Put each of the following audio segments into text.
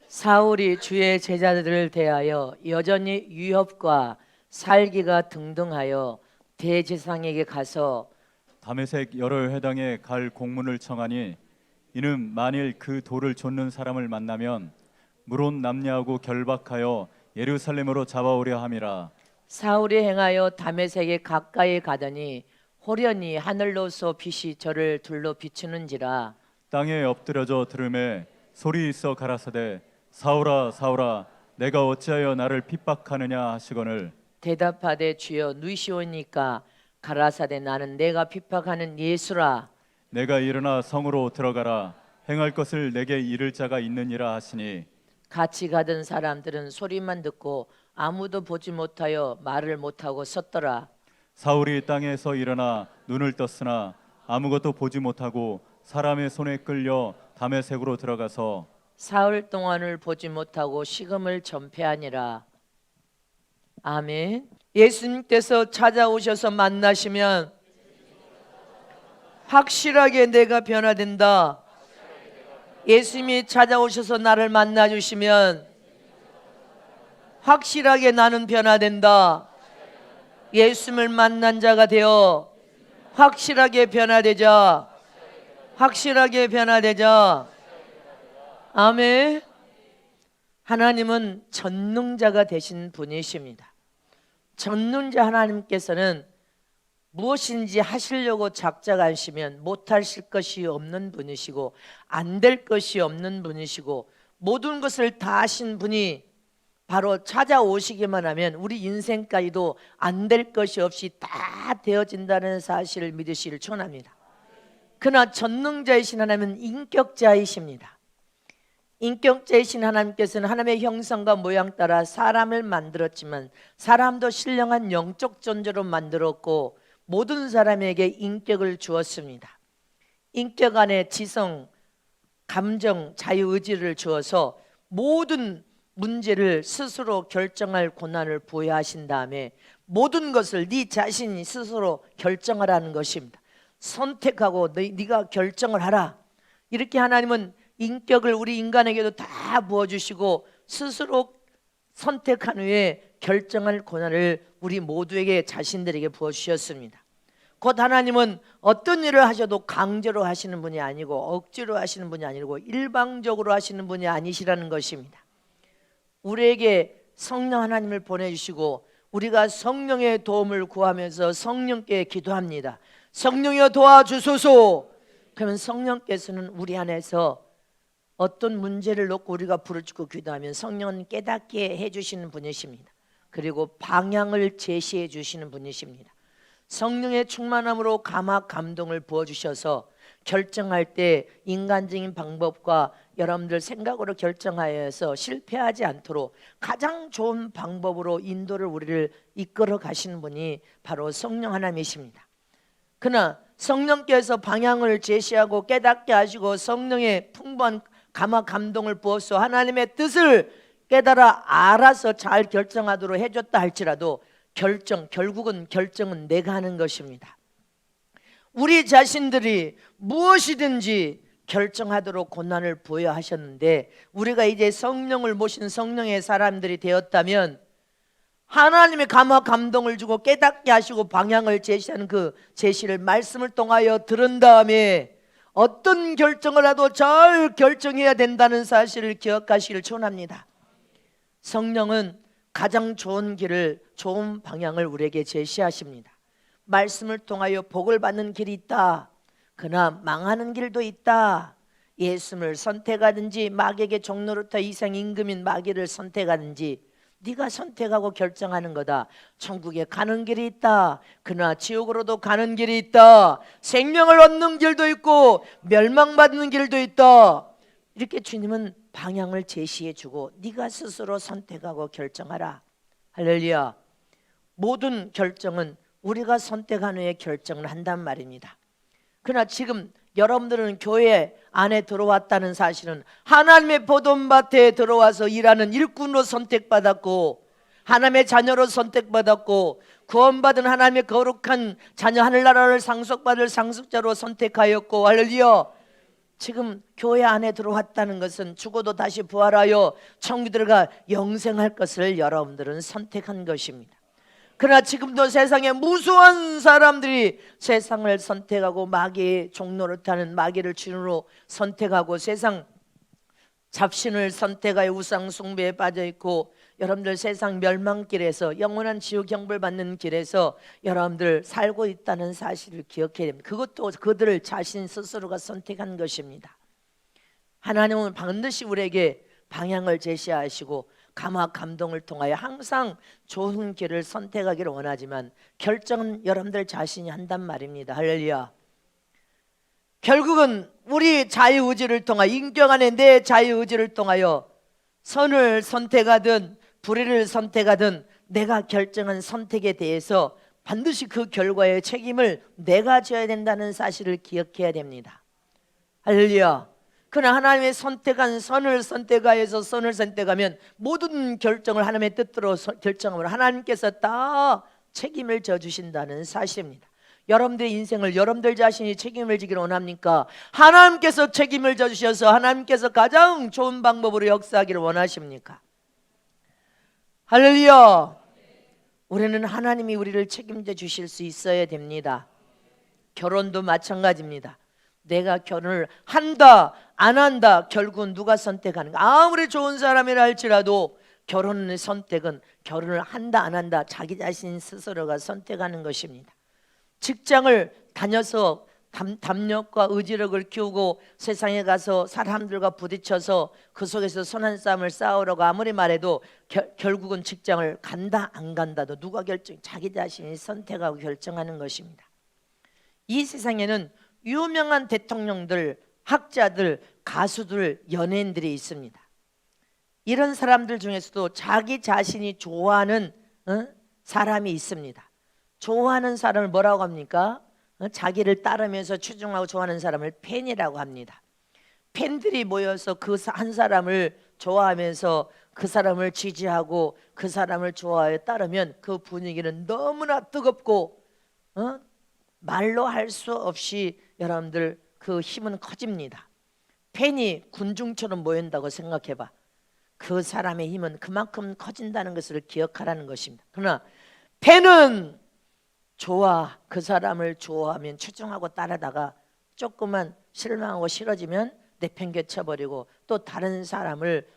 사울이 주의 제자들을 대하여 여전히 위협과 살기가 등등하여 대제사장에게 가서 다메섹 여러 회당에 갈 공문을 청하니 이는 만일 그 돌을 좇는 사람을 만나면 물론 남녀하고 결박하여 예루살렘으로 잡아오려 함이라. 사울이 행하여 다메섹에 가까이 가더니 호련히 하늘로서 빛이 저를 둘러 비추는지라. 땅에 엎드려져 들음에 소리 있어 가라사대 사울아 사울아 내가 어찌하여 나를 핍박하느냐 하시거늘 대답하되 주여 누이시오니까 가라사대 나는 내가 핍박하는 예수라. 내가 일어나 성으로 들어가라 행할 것을 내게 이를 자가 있느니라 하시니 같이 가던 사람들은 소리만 듣고 아무도 보지 못하여 말을 못하고 섰더라. 사울이 땅에서 일어나 눈을 떴으나 아무것도 보지 못하고 사람의 손에 끌려 다메섹으로 들어가서 사흘 동안을 보지 못하고 식음을 전폐하니라. 아멘. 예수님께서 찾아오셔서 만나시면 확실하게 내가 변화된다. 예수님이 찾아오셔서 나를 만나주시면 확실하게 나는 변화된다. 예수님을 만난 자가 되어 확실하게 변화되자. 확실하게 변화되자. 아멘. 하나님은 전능자가 되신 분이십니다. 전능자 하나님께서는 무엇인지 하시려고 작작하시면 못하실 것이 없는 분이시고 안 될 것이 없는 분이시고 모든 것을 다 하신 분이 바로 찾아오시기만 하면 우리 인생까지도 안 될 것이 없이 다 되어진다는 사실을 믿으시길 축원합니다. 그러나 전능자이신 하나님은 인격자이십니다. 인격자이신 하나님께서는 하나님의 형상과 모양 따라 사람을 만들었지만 사람도 신령한 영적 존재로 만들었고 모든 사람에게 인격을 주었습니다. 인격 안에 지성, 감정, 자유의지를 주어서 모든 문제를 스스로 결정할 권한을 부여하신 다음에 모든 것을 네 자신이 스스로 결정하라는 것입니다. 선택하고 네가 결정을 하라. 이렇게 하나님은 인격을 우리 인간에게도 다 부어주시고 스스로 선택한 후에 결정할 권한을 우리 모두에게 자신들에게 부어주셨습니다. 곧 하나님은 어떤 일을 하셔도 강제로 하시는 분이 아니고 억지로 하시는 분이 아니고 일방적으로 하시는 분이 아니시라는 것입니다. 우리에게 성령 하나님을 보내주시고 우리가 성령의 도움을 구하면서 성령께 기도합니다. 성령이여 도와주소서. 그러면 성령께서는 우리 안에서 어떤 문제를 놓고 우리가 부르짖고 기도하면 성령은 깨닫게 해주시는 분이십니다. 그리고 방향을 제시해 주시는 분이십니다. 성령의 충만함으로 감화 감동을 부어주셔서 결정할 때 인간적인 방법과 여러분들 생각으로 결정하여서 실패하지 않도록 가장 좋은 방법으로 인도를 우리를 이끌어 가시는 분이 바로 성령 하나님이십니다. 그러나 성령께서 방향을 제시하고 깨닫게 하시고 성령의 풍부한 감화 감동을 부어서 하나님의 뜻을 깨달아 알아서 잘 결정하도록 해줬다 할지라도 결국은 결정은 내가 하는 것입니다. 우리 자신들이 무엇이든지 결정하도록 권한을 부여하셨는데 우리가 이제 성령을 모신 성령의 사람들이 되었다면 하나님의 감화 감동을 주고 깨닫게 하시고 방향을 제시하는 그 제시를 말씀을 통하여 들은 다음에 어떤 결정을 해도 잘 결정해야 된다는 사실을 기억하시길 축원합니다. 성령은 가장 좋은 길을 좋은 방향을 우리에게 제시하십니다. 말씀을 통하여 복을 받는 길이 있다. 그러나 망하는 길도 있다. 예수를 선택하든지 마귀에게 종노릇하 이상 임금인 마귀를 선택하든지 네가 선택하고 결정하는 거다. 천국에 가는 길이 있다. 그러나 지옥으로도 가는 길이 있다. 생명을 얻는 길도 있고 멸망받는 길도 있다. 이렇게 주님은 방향을 제시해 주고 네가 스스로 선택하고 결정하라. 할렐루야. 모든 결정은 우리가 선택한 후에 결정을 한단 말입니다. 그러나 지금 여러분들은 교회 안에 들어왔다는 사실은 하나님의 보돈밭에 들어와서 일하는 일꾼으로 선택받았고 하나님의 자녀로 선택받았고 구원받은 하나님의 거룩한 자녀 하늘나라를 상속받을 상속자로 선택하였고 할렐루야. 지금 교회 안에 들어왔다는 것은 죽어도 다시 부활하여 천국 들어가 영생할 것을 여러분들은 선택한 것입니다. 그러나 지금도 세상에 무수한 사람들이 세상을 선택하고 마귀의 종로를 타는 마귀를 주인으로 선택하고 세상 잡신을 선택하여 우상 숭배에 빠져 있고, 여러분들 세상 멸망길에서 영원한 지옥 형벌 받는 길에서 여러분들 살고 있다는 사실을 기억해야 됩니다. 그것도 그들을 자신 스스로가 선택한 것입니다. 하나님은 반드시 우리에게 방향을 제시하시고 감화 감동을 통하여 항상 좋은 길을 선택하기를 원하지만 결정은 여러분들 자신이 한단 말입니다. 할렐루야. 결국은 우리 자유의지를 통하여, 인격 안에 내 자유의지를 통하여 선을 선택하든 불의를 선택하든 내가 결정한 선택에 대해서 반드시 그 결과의 책임을 내가 져야 된다는 사실을 기억해야 됩니다. 할렐루야. 그러나 하나님의 선택한 선을 선택하여서 선을 선택하면 모든 결정을 하나님의 뜻대로 결정하면 하나님께서 다 책임을 져주신다는 사실입니다. 여러분들의 인생을 여러분들 자신이 책임을 지기를 원합니까? 하나님께서 책임을 져주셔서 하나님께서 가장 좋은 방법으로 역사하기를 원하십니까? 할렐루야. 우리는 하나님이 우리를 책임져 주실 수 있어야 됩니다. 결혼도 마찬가지입니다. 내가 결혼을 한다 안 한다 결국은 누가 선택하는가? 아무리 좋은 사람이라 할지라도 결혼의 선택은 결혼을 한다 안 한다 자기 자신 스스로가 선택하는 것입니다. 직장을 다녀서 담력과 의지력을 키우고 세상에 가서 사람들과 부딪혀서 그 속에서 선한 싸움을 싸우려고 아무리 말해도 결국은 직장을 간다 안 간다도 누가 자기 자신이 선택하고 결정하는 것입니다. 이 세상에는 유명한 대통령들, 학자들, 가수들, 연예인들이 있습니다. 이런 사람들 중에서도 자기 자신이 좋아하는 사람이 있습니다. 좋아하는 사람을 뭐라고 합니까? 자기를 따르면서 추종하고 좋아하는 사람을 팬이라고 합니다. 팬들이 모여서 그 한 사람을 좋아하면서 그 사람을 지지하고 그 사람을 좋아하여 따르면 그 분위기는 너무나 뜨겁고 말로 할 수 없이 여러분들 그 힘은 커집니다. 팬이 군중처럼 모인다고 생각해봐. 그 사람의 힘은 그만큼 커진다는 것을 기억하라는 것입니다. 그러나 팬은 그 사람을 좋아하면 추종하고 따르다가 조금만 실망하고 싫어지면 내팽개쳐버리고 또 다른 사람을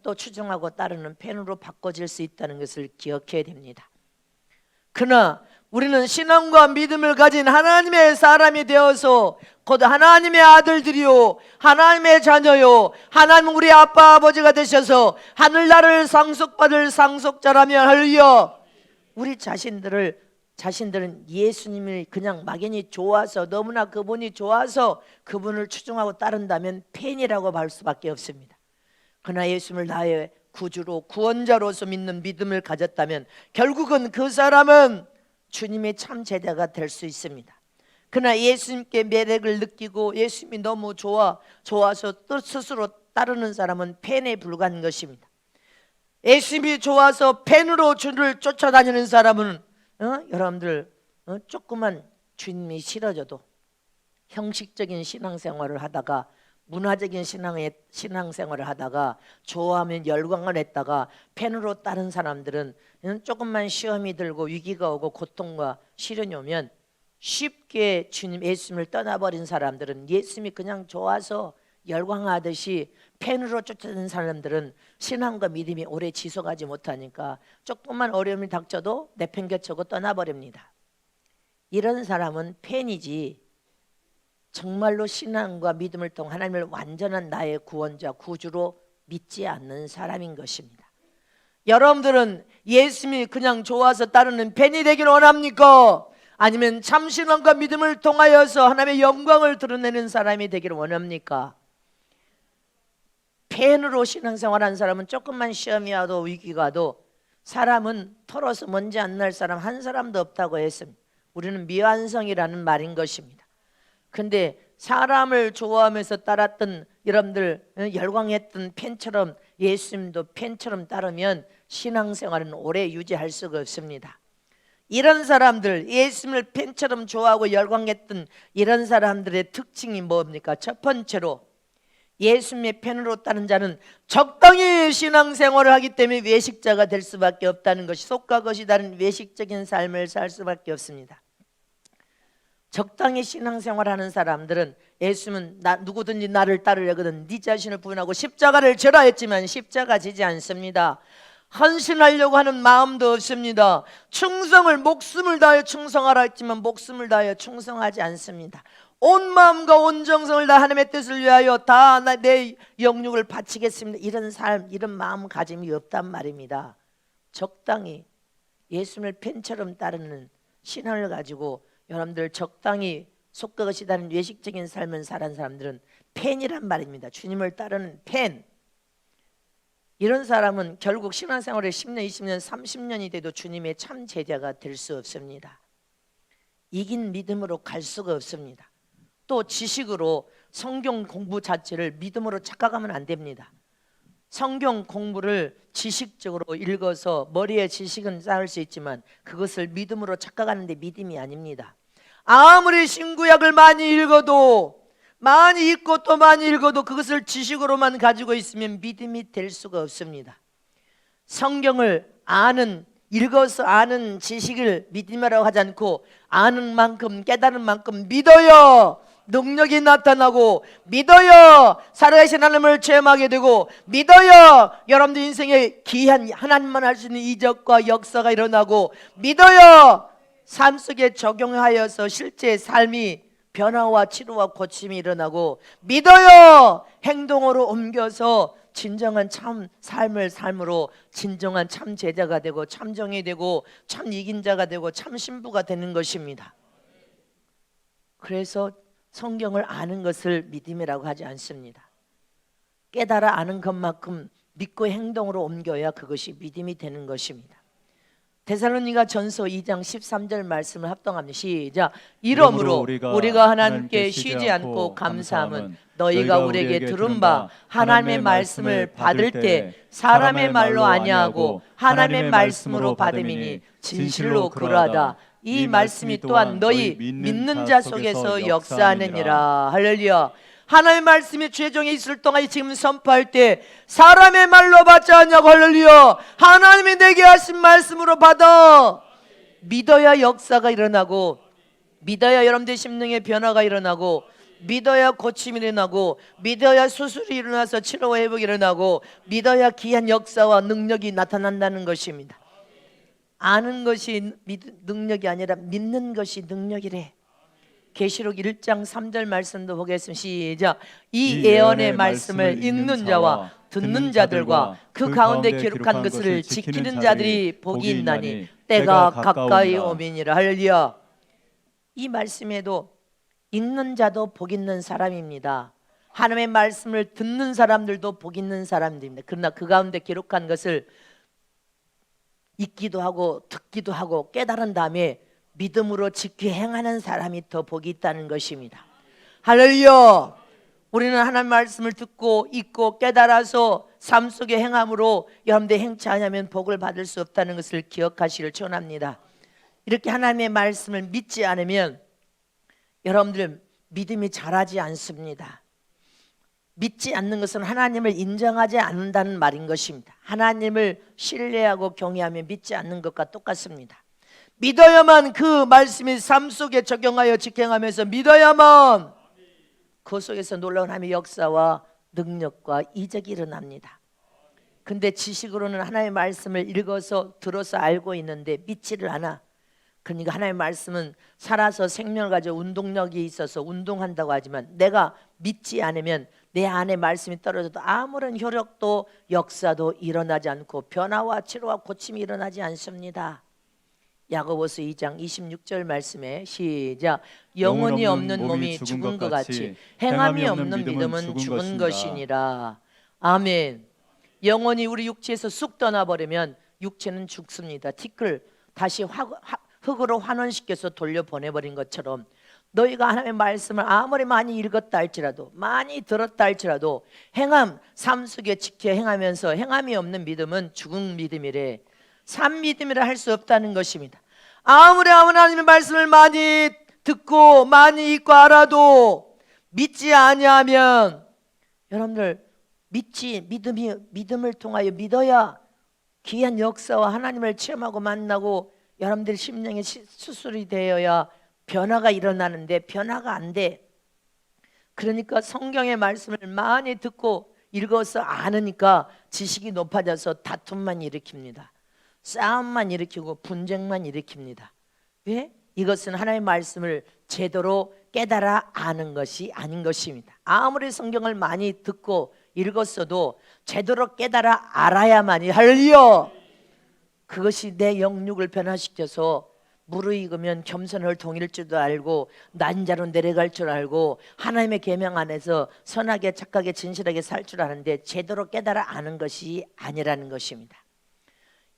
또 추종하고 따르는 팬으로 바꿔질 수 있다는 것을 기억해야 됩니다. 그러나 우리는 신앙과 믿음을 가진 하나님의 사람이 되어서 곧 하나님의 아들들이요 하나님의 자녀요 하나님 우리 아빠 아버지가 되셔서 하늘나라를 상속받을 상속자라면 할렐루야. 우리 자신들은 예수님을 그냥 막연히 좋아서 너무나 그분이 좋아서 그분을 추종하고 따른다면 팬이라고 할 수밖에 없습니다. 그러나 예수님을 나의 구주로 구원자로서 믿는 믿음을 가졌다면 결국은 그 사람은 주님의 참 제자가 될 수 있습니다. 그러나 예수님께 매력을 느끼고 예수님이 너무 좋아서 또 스스로 따르는 사람은 팬에 불과한 것입니다. 예수님이 좋아서 팬으로 주를 쫓아다니는 사람은 여러분들 조금만 주님이 싫어져도 형식적인 신앙생활을 하다가 문화적인 신앙생활을 하다가 좋아하면 열광을 했다가 팬으로 따른 사람들은 조금만 시험이 들고 위기가 오고 고통과 시련이 오면 쉽게 예수님을 떠나버린 사람들은 예수님이 그냥 좋아서 열광하듯이 팬으로 쫓아다니는 사람들은 신앙과 믿음이 오래 지속하지 못하니까 조금만 어려움이 닥쳐도 내팽개치고 떠나버립니다. 이런 사람은 팬이지 정말로 신앙과 믿음을 통해 하나님을 완전한 나의 구원자 구주로 믿지 않는 사람인 것입니다. 여러분들은 예수님이 그냥 좋아서 따르는 팬이 되기를 원합니까? 아니면 참신앙과 믿음을 통하여서 하나님의 영광을 드러내는 사람이 되기를 원합니까? 팬으로 신앙생활하는 사람은 조금만 시험이 와도 위기가 와도 사람은 털어서 먼지 안 날 사람 한 사람도 없다고 했습니다. 우리는 미완성이라는 말인 것입니다. 근데 사람을 좋아하면서 따랐던 여러분들 열광했던 팬처럼 예수님도 팬처럼 따르면 신앙생활은 오래 유지할 수가 없습니다. 이런 사람들 예수님을 팬처럼 좋아하고 열광했던 이런 사람들의 특징이 뭡니까? 첫 번째로 예수님의 편으로 따른 자는 적당히 신앙생활을 하기 때문에 외식자가 될 수밖에 없다는 것이, 속과 것이 다른 외식적인 삶을 살 수밖에 없습니다. 적당히 신앙생활하는 사람들은 예수님은 누구든지 나를 따르려거든 네 자신을 부인하고 십자가를 져라 했지만 십자가 지지 않습니다. 헌신하려고 하는 마음도 없습니다. 충성을 목숨을 다하여 충성하라 했지만 목숨을 다하여 충성하지 않습니다. 온 마음과 온 정성을 다 하나님의 뜻을 위하여 다 내 영육을 바치겠습니다. 이런 삶, 이런 마음가짐이 없단 말입니다. 적당히 예수님을 펜처럼 따르는 신앙을 가지고 여러분들 적당히 속과 것이 다른 외식적인 삶을 사는 사람들은 펜이란 말입니다. 주님을 따르는 펜. 이런 사람은 결국 신앙생활에 10년, 20년, 30년이 돼도 주님의 참 제자가 될 수 없습니다. 이긴 믿음으로 갈 수가 없습니다. 또 지식으로 성경 공부 자체를 믿음으로 착각하면 안 됩니다. 성경 공부를 지식적으로 읽어서 머리에 지식은 쌓을 수 있지만 그것을 믿음으로 착각하는데 믿음이 아닙니다. 아무리 신구약을 많이 읽어도, 많이 읽고 또 많이 읽어도 그것을 지식으로만 가지고 있으면 믿음이 될 수가 없습니다. 성경을 아는, 읽어서 아는 지식을 믿음이라고 하지 않고 아는 만큼, 깨달은 만큼 믿어야 능력이 나타나고, 믿어야 살아계신 하나님을 체험하게 되고, 믿어야 여러분들 인생에 귀한 하나님만 할 수 있는 이적과 역사가 일어나고, 믿어야 삶 속에 적용하여서 실제 삶이 변화와 치료와 고침이 일어나고, 믿어야 행동으로 옮겨서 진정한 참 삶을 삶으로 진정한 참 제자가 되고 참 정이 되고 참 이긴 자가 되고 참 신부가 되는 것입니다. 그래서 성경을 아는 것을 믿음이라고 하지 않습니다. 깨달아 아는 것만큼 믿고 행동으로 옮겨야 그것이 믿음이 되는 것입니다. 데살로니가 전서 2장 13절 말씀을 합동합니다. 시작. 이러므로 우리가 하나님께 쉬지 않고 감사함은 너희가 우리에게 들은 바 하나님의 말씀을 받을 때 사람의 말로 아니하고 하나님의 말씀으로 받음이니 진실로 그러하다. 이 말씀이 또한 너희 믿는 자 속에서 역사하느니라. 할렐루야. 하나님의 말씀이 최종에 있을 동안 지금 선포할 때 사람의 말로 받지 않냐고. 할렐루야. 하나님이 내게 하신 말씀으로 받아. 믿어야 역사가 일어나고, 믿어야 여러분들 심령의 변화가 일어나고, 믿어야 고침이 일어나고, 믿어야 수술이 일어나서 치료와 회복이 일어나고, 믿어야 귀한 역사와 능력이 나타난다는 것입니다. 아는 것이 능력이 아니라 믿는 것이 능력이래. 계시록 1장 3절 말씀도 보겠습니다. 시작. 이 예언의 말씀을 읽는 자와 듣는 자들과 그 가운데 기록한 것을 지키는 자들이 복이 있나니 때가 가까이 오미니라. 할렐루야. 이 말씀에도 읽는 자도 복 있는 사람입니다. 하나님의 말씀을 듣는 사람들도 복 있는 사람들입니다. 그러나 그 가운데 기록한 것을 읽기도 하고 듣기도 하고 깨달은 다음에 믿음으로 지켜 행하는 사람이 더 복이 있다는 것입니다. 할렐루야. 우리는 하나님의 말씀을 듣고 읽고 깨달아서 삶 속에 행함으로 여러분들 행치 않으면 복을 받을 수 없다는 것을 기억하시길 축원합니다. 이렇게 하나님의 말씀을 믿지 않으면 여러분들 믿음이 자라지 않습니다. 믿지 않는 것은 하나님을 인정하지 않는다는 말인 것입니다. 하나님을 신뢰하고 경외하며 믿지 않는 것과 똑같습니다. 믿어야만 그 말씀이 삶 속에 적용하여 직행하면서 믿어야만 그 속에서 놀라운 하나님의 역사와 능력과 이적이 일어납니다. 근데 지식으로는 하나님의 말씀을 읽어서 들어서 알고 있는데 믿지를 않아. 그러니까 하나님의 말씀은 살아서 생명을 가지고 운동력이 있어서 운동한다고 하지만 내가 믿지 않으면 내 안에 말씀이 떨어져도 아무런 효력도 역사도 일어나지 않고 변화와 치료와 고침이 일어나지 않습니다. 야고보서 2장 26절 말씀에 시작. 영혼이 없는 몸이 죽은 것 같이 행함이 없는 믿음은 죽은 것이니라. 아멘. 영혼이 우리 육체에서 쑥 떠나버리면 육체는 죽습니다. 티끌 다시 흙으로 환원시켜서 돌려보내버린 것처럼 너희가 하나님의 말씀을 아무리 많이 읽었다 할지라도 많이 들었다 할지라도 행함, 삶 속에 지켜 행하면서 행함이 없는 믿음은 죽은 믿음이래. 산 믿음이라 할 수 없다는 것입니다. 아무리 하나님의 말씀을 많이 듣고 많이 읽고 알아도 믿지 아니하면 여러분들 믿음을 통하여 믿어야 귀한 역사와 하나님을 체험하고 만나고 여러분들 심령의 수술이 되어야 변화가 일어나는데 변화가 안 돼. 그러니까 성경의 말씀을 많이 듣고 읽어서 아느니까 지식이 높아져서 다툼만 일으킵니다. 싸움만 일으키고 분쟁만 일으킵니다. 왜? 이것은 하나님의 말씀을 제대로 깨달아 아는 것이 아닌 것입니다. 아무리 성경을 많이 듣고 읽었어도 제대로 깨달아 알아야만이, 할렐루야, 그것이 내 영육을 변화시켜서 무르익으면 겸손을 동일 줄도 알고 낮은 자로 내려갈 줄 알고 하나님의 계명 안에서 선하게 착하게 진실하게 살 줄 아는데 제대로 깨달아 아는 것이 아니라는 것입니다.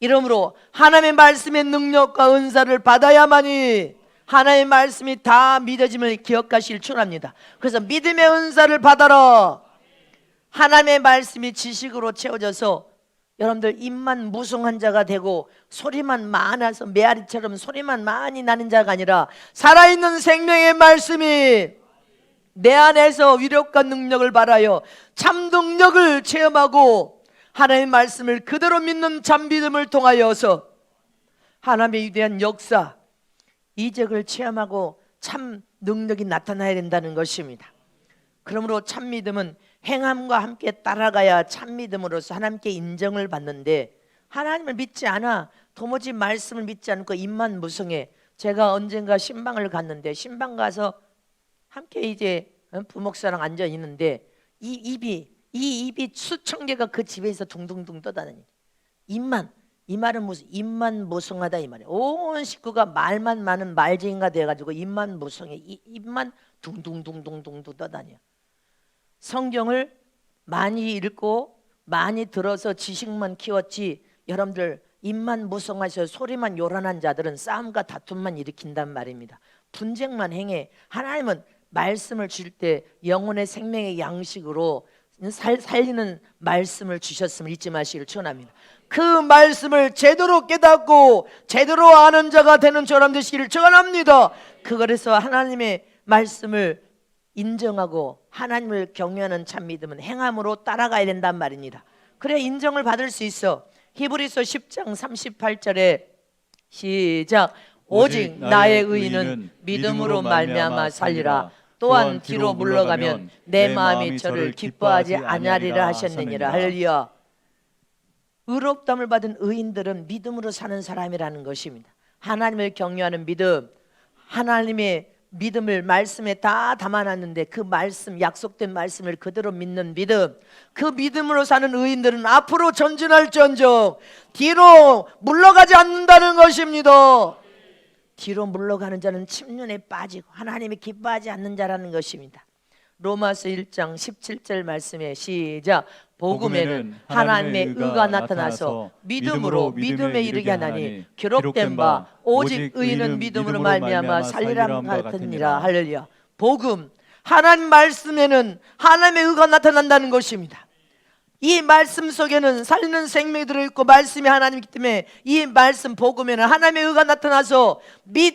이러므로 하나님의 말씀의 능력과 은사를 받아야만이 하나님의 말씀이 다 믿어짐을 기억하시길 축원합니다. 그래서 믿음의 은사를 받아라. 하나님의 말씀이 지식으로 채워져서 여러분들 입만 무성한 자가 되고 소리만 많아서 메아리처럼 소리만 많이 나는 자가 아니라 살아있는 생명의 말씀이 내 안에서 위력과 능력을 발하여 참 능력을 체험하고 하나님의 말씀을 그대로 믿는 참 믿음을 통하여서 하나님의 위대한 역사, 이적을 체험하고 참 능력이 나타나야 된다는 것입니다. 그러므로 참 믿음은 행함과 함께 따라가야 참 믿음으로서 하나님께 인정을 받는데 하나님을 믿지 않아 도무지 말씀을 믿지 않고 입만 무성해. 제가 언젠가 신방을 갔는데 신방 가서 함께 이제 부목사랑 앉아 있는데 이 입이 수천 개가 그 집에서 둥둥둥 떠다니니 이 말은 무슨 입만 무성하다 이 말이야. 온 식구가 말만 많은 말쟁이가 돼가지고 입만 무성해. 입만 둥둥둥둥둥 떠다녀. 성경을 많이 읽고 많이 들어서 지식만 키웠지 여러분들 입만 무성하셔 소리만 요란한 자들은 싸움과 다툼만 일으킨단 말입니다. 분쟁만 행해. 하나님은 말씀을 주실 때 영혼의 생명의 양식으로 살리는 말씀을 주셨음을 잊지 마시기를 축원합니다. 그 말씀을 제대로 깨닫고 제대로 아는 자가 되는 저람 되시기를 축원합니다. 그래서 하나님의 말씀을 인정하고 하나님을 경외하는 참 믿음은 행함으로 따라가야 된단 말입니다. 그래 인정을 받을 수 있어. 히브리서 10장 38절에 시작. 오직 나의 의인은 믿음으로 말미암아 살리라. 또한 뒤로 물러가면 내 마음이 저를 기뻐하지 아니하리라 하셨느니라. 할렐루야. 의롭다함을 받은 의인들은 믿음으로 사는 사람이라는 것입니다. 하나님을 경외하는 믿음, 하나님의 믿음을 말씀에 다 담아놨는데 그 말씀, 약속된 말씀을 그대로 믿는 믿음, 그 믿음으로 사는 의인들은 앞으로 전진할지언정 뒤로 물러가지 않는다는 것입니다. 뒤로 물러가는 자는 침륜에 빠지고 하나님이 기뻐하지 않는 자라는 것입니다. 로마서 1장 17절 말씀에 시작. 복음에는 하나님의 의가 나타나서 믿음으로 믿음에 이르게 하나니 기록된 바 오직 의인은 믿음으로 말미암아 살리람 같으니라. 할렐루야. 복음, 하나님 말씀에는 하나님의 의가 나타난다는 것입니다. 이 말씀 속에는 살리는 생명이 들어있고 말씀이 하나님이기 때문에 이 말씀 복음에는 하나님의 의가 나타나서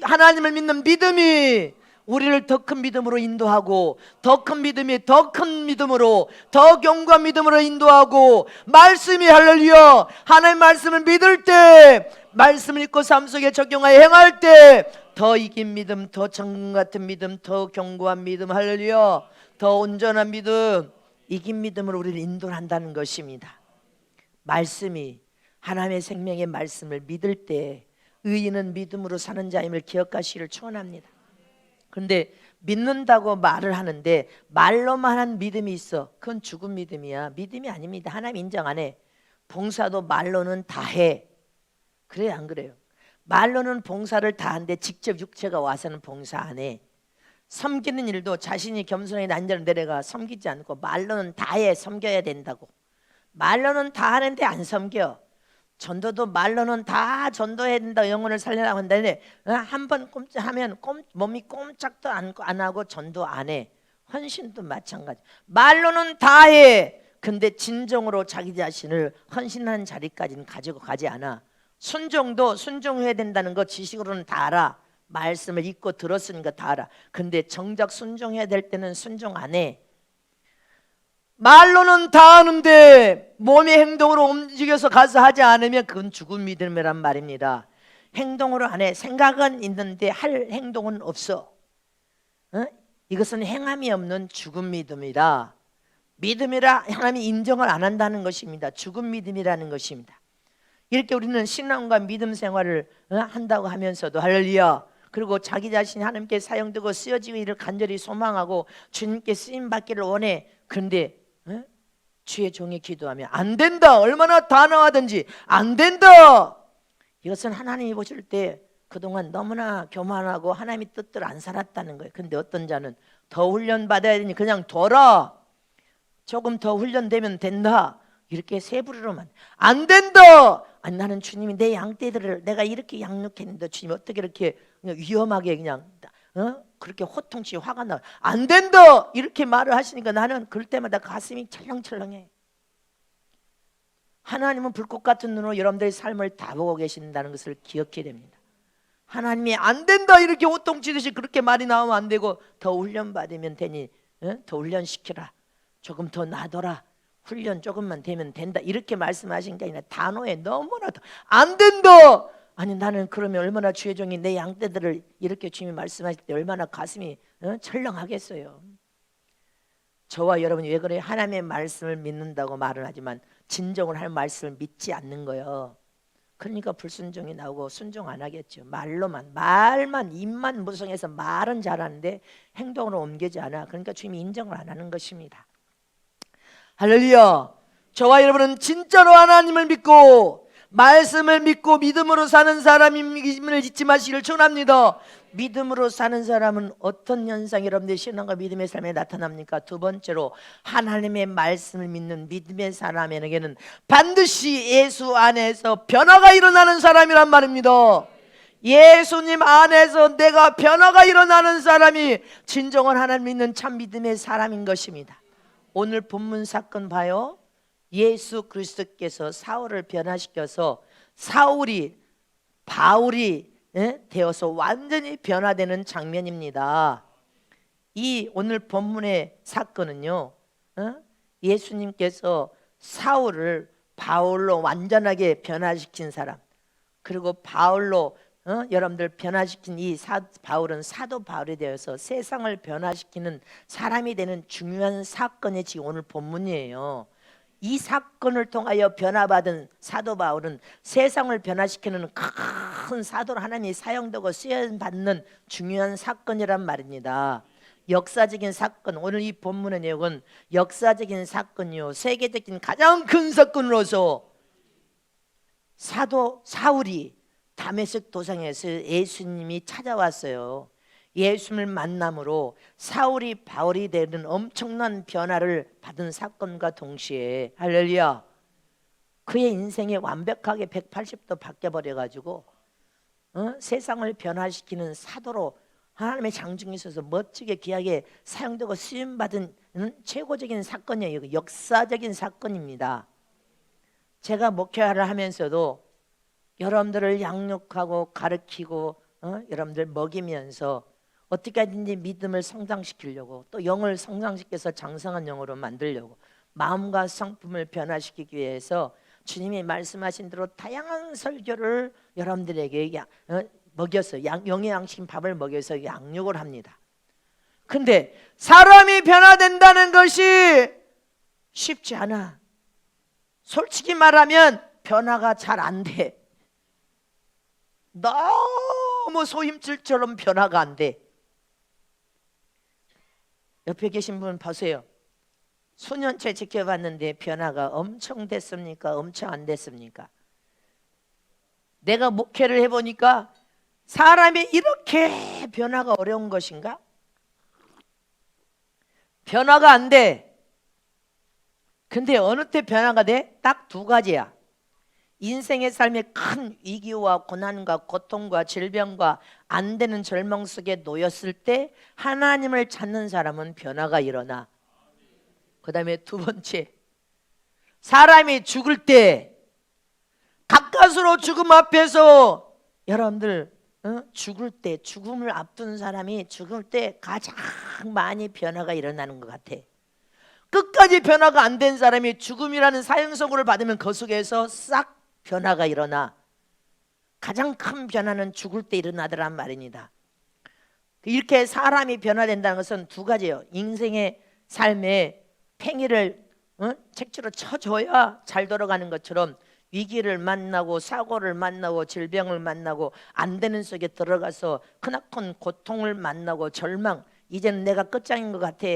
하나님을 믿는 믿음이 우리를 더 큰 믿음으로 인도하고 더 큰 믿음이 더 큰 믿음으로 더 견고한 믿음으로 인도하고 말씀이 할렐루야 하나님의 말씀을 믿을 때 말씀을 읽고 삶 속에 적용하여 행할 때 더 이긴 믿음, 더 정금 같은 믿음, 더 견고한 믿음, 할렐루야, 더 온전한 믿음, 이긴 믿음으로 우리를 인도한다는 것입니다. 말씀이 하나님의 생명의 말씀을 믿을 때 의인은 믿음으로 사는 자임을 기억하시기를 축원합니다. 그런데 믿는다고 말을 하는데 말로만 한 믿음이 있어. 그건 죽은 믿음이야. 믿음이 아닙니다. 하나님 인정 안 해. 봉사도 말로는 다 해. 그래요 안 그래요? 말로는 봉사를 다 하는데 직접 육체가 와서는 봉사 안 해. 섬기는 일도 자신이 겸손하게 난자로 내려가 섬기지 않고 말로는 다 해. 섬겨야 된다고. 말로는 다 하는데 안 섬겨. 전도도 말로는 다 전도해야 된다. 영혼을 살리라고 한다는데 한번 꼼짝하면 몸이 꼼짝도 안 하고 전도 안 해. 헌신도 마찬가지. 말로는 다 해. 근데 진정으로 자기 자신을 헌신하는 자리까지는 가지고 가지 않아. 순종도 순종해야 된다는 거 지식으로는 다 알아. 말씀을 읽고 들었으니까 다 알아. 근데 정작 순종해야 될 때는 순종 안 해. 말로는 다 하는데 몸의 행동으로 움직여서 가서 하지 않으면 그건 죽은 믿음이란 말입니다. 행동으로 안 해. 생각은 있는데 할 행동은 없어. 이것은 행함이 없는 죽은 믿음이다. 믿음이라 하나님이 인정을 안 한다는 것입니다. 죽은 믿음이라는 것입니다. 이렇게 우리는 신앙과 믿음 생활을 한다고 하면서도 할렐루야, 그리고 자기 자신이 하나님께 사용되고 쓰여지기를 간절히 소망하고 주님께 쓰임 받기를 원해. 그런데 주의 종이 기도하면 안 된다. 얼마나 단호하든지 안 된다. 이것은 하나님이 보실 때 그동안 너무나 교만하고 하나님의 뜻대로 안 살았다는 거예요. 근데 어떤 자는 더 훈련 받아야 되니 그냥 둬라, 조금 더 훈련되면 된다, 이렇게 세부리로만 안 된다. 아니, 나는 주님이 내 양떼들을 내가 이렇게 양육했는데 주님이 어떻게 이렇게 위험하게 그냥 그렇게 호통치 화가 나, 안 된다 이렇게 말을 하시니까 나는 그럴 때마다 가슴이 철렁철렁해. 하나님은 불꽃 같은 눈으로 여러분들의 삶을 다 보고 계신다는 것을 기억해야 됩니다. 하나님이 안 된다 이렇게 호통치듯이 그렇게 말이 나오면 안 되고, 더 훈련 받으면 되니 더 훈련시키라, 조금 더 놔둬라, 훈련 조금만 되면 된다, 이렇게 말씀하신 게 아니라 단호에 너무나도 안 된다. 아니, 나는 그러면 얼마나 주의 종이 내 양떼들을 이렇게 주님이 말씀하실 때 얼마나 가슴이 철렁하겠어요. 저와 여러분이 왜 그래요? 하나님의 말씀을 믿는다고 말을 하지만 진정을 할 말씀을 믿지 않는 거예요. 그러니까 불순종이 나오고 순종 안 하겠죠. 말만 입만 무성해서 말은 잘하는데 행동으로 옮기지 않아. 그러니까 주님이 인정을 안 하는 것입니다. 할렐루야. 저와 여러분은 진짜로 하나님을 믿고 말씀을 믿고 믿음으로 사는 사람임을 잊지 마시기를 축원합니다. 믿음으로 사는 사람은 어떤 현상이 여러분들의 신앙과 믿음의 삶에 나타납니까? 두 번째로, 하나님의 말씀을 믿는 믿음의 사람에게는 반드시 예수 안에서 변화가 일어나는 사람이란 말입니다. 예수님 안에서 내가 변화가 일어나는 사람이 진정한 하나님 믿는 참 믿음의 사람인 것입니다. 오늘 본문 사건 봐요. 예수 그리스도께서 사울을 변화시켜서 사울이 바울이 되어서 완전히 변화되는 장면입니다. 이 오늘 본문의 사건은요, 예수님께서 사울을 바울로 완전하게 변화시킨 사람, 그리고 바울로 여러분들 변화시킨 이 바울은 사도 바울이 되어서 세상을 변화시키는 사람이 되는 중요한 사건이 지금 오늘 본문이에요. 이 사건을 통하여 변화받은 사도 바울은 세상을 변화시키는 큰 사도로 하나님이 사용되고 쓰여받는 중요한 사건이란 말입니다. 역사적인 사건, 오늘 이 본문의 내용은 역사적인 사건이요, 세계적인 가장 큰 사건으로서 사도 사울이 다메섹 도상에서 예수님이 찾아왔어요. 예수님을 만남으로 사울이 바울이 되는 엄청난 변화를 받은 사건과 동시에, 할렐루야, 그의 인생이 완벽하게 180도 바뀌어버려가지고 세상을 변화시키는 사도로 하나님의 장중에 있어서 멋지게 귀하게 사용되고 쓰임받은 최고적인 사건이에요. 역사적인 사건입니다. 제가 목회를 하면서도 여러분들을 양육하고 가르치고 여러분들 먹이면서 어떻게 하든지 믿음을 성장시키려고, 또 영을 성장시켜서 장성한 영으로 만들려고, 마음과 성품을 변화시키기 위해서 주님이 말씀하신 대로 다양한 설교를 여러분들에게 먹여서 영의 양식 밥을 먹여서 양육을 합니다. 근데 사람이 변화된다는 것이 쉽지 않아. 솔직히 말하면 변화가 잘 안 돼. 너무 소임줄처럼 변화가 안 돼. 옆에 계신 분 보세요. 수년째 지켜봤는데 변화가 엄청 됐습니까? 엄청 안 됐습니까? 내가 목회를 해보니까 사람이 이렇게 변화가 어려운 것인가? 변화가 안 돼. 근데 어느 때 변화가 돼? 딱 두 가지야. 인생의 삶에 큰 위기와 고난과 고통과 질병과 안 되는 절망 속에 놓였을 때 하나님을 찾는 사람은 변화가 일어나. 그 다음에 두 번째, 사람이 죽을 때, 가까스로 죽음 앞에서 여러분들 죽을 때, 죽음을 앞둔 사람이 죽을 때 가장 많이 변화가 일어나는 것 같아. 끝까지 변화가 안 된 사람이 죽음이라는 사형선고를 받으면 그 속에서 싹 변화가 일어나. 가장 큰 변화는 죽을 때 일어나더란 말입니다. 이렇게 사람이 변화된다는 것은 두 가지예요. 인생의 삶에 팽이를 책주로 쳐줘야 잘 돌아가는 것처럼 위기를 만나고 사고를 만나고 질병을 만나고 안 되는 속에 들어가서 크나큰 고통을 만나고 절망, 이제는 내가 끝장인 것 같아,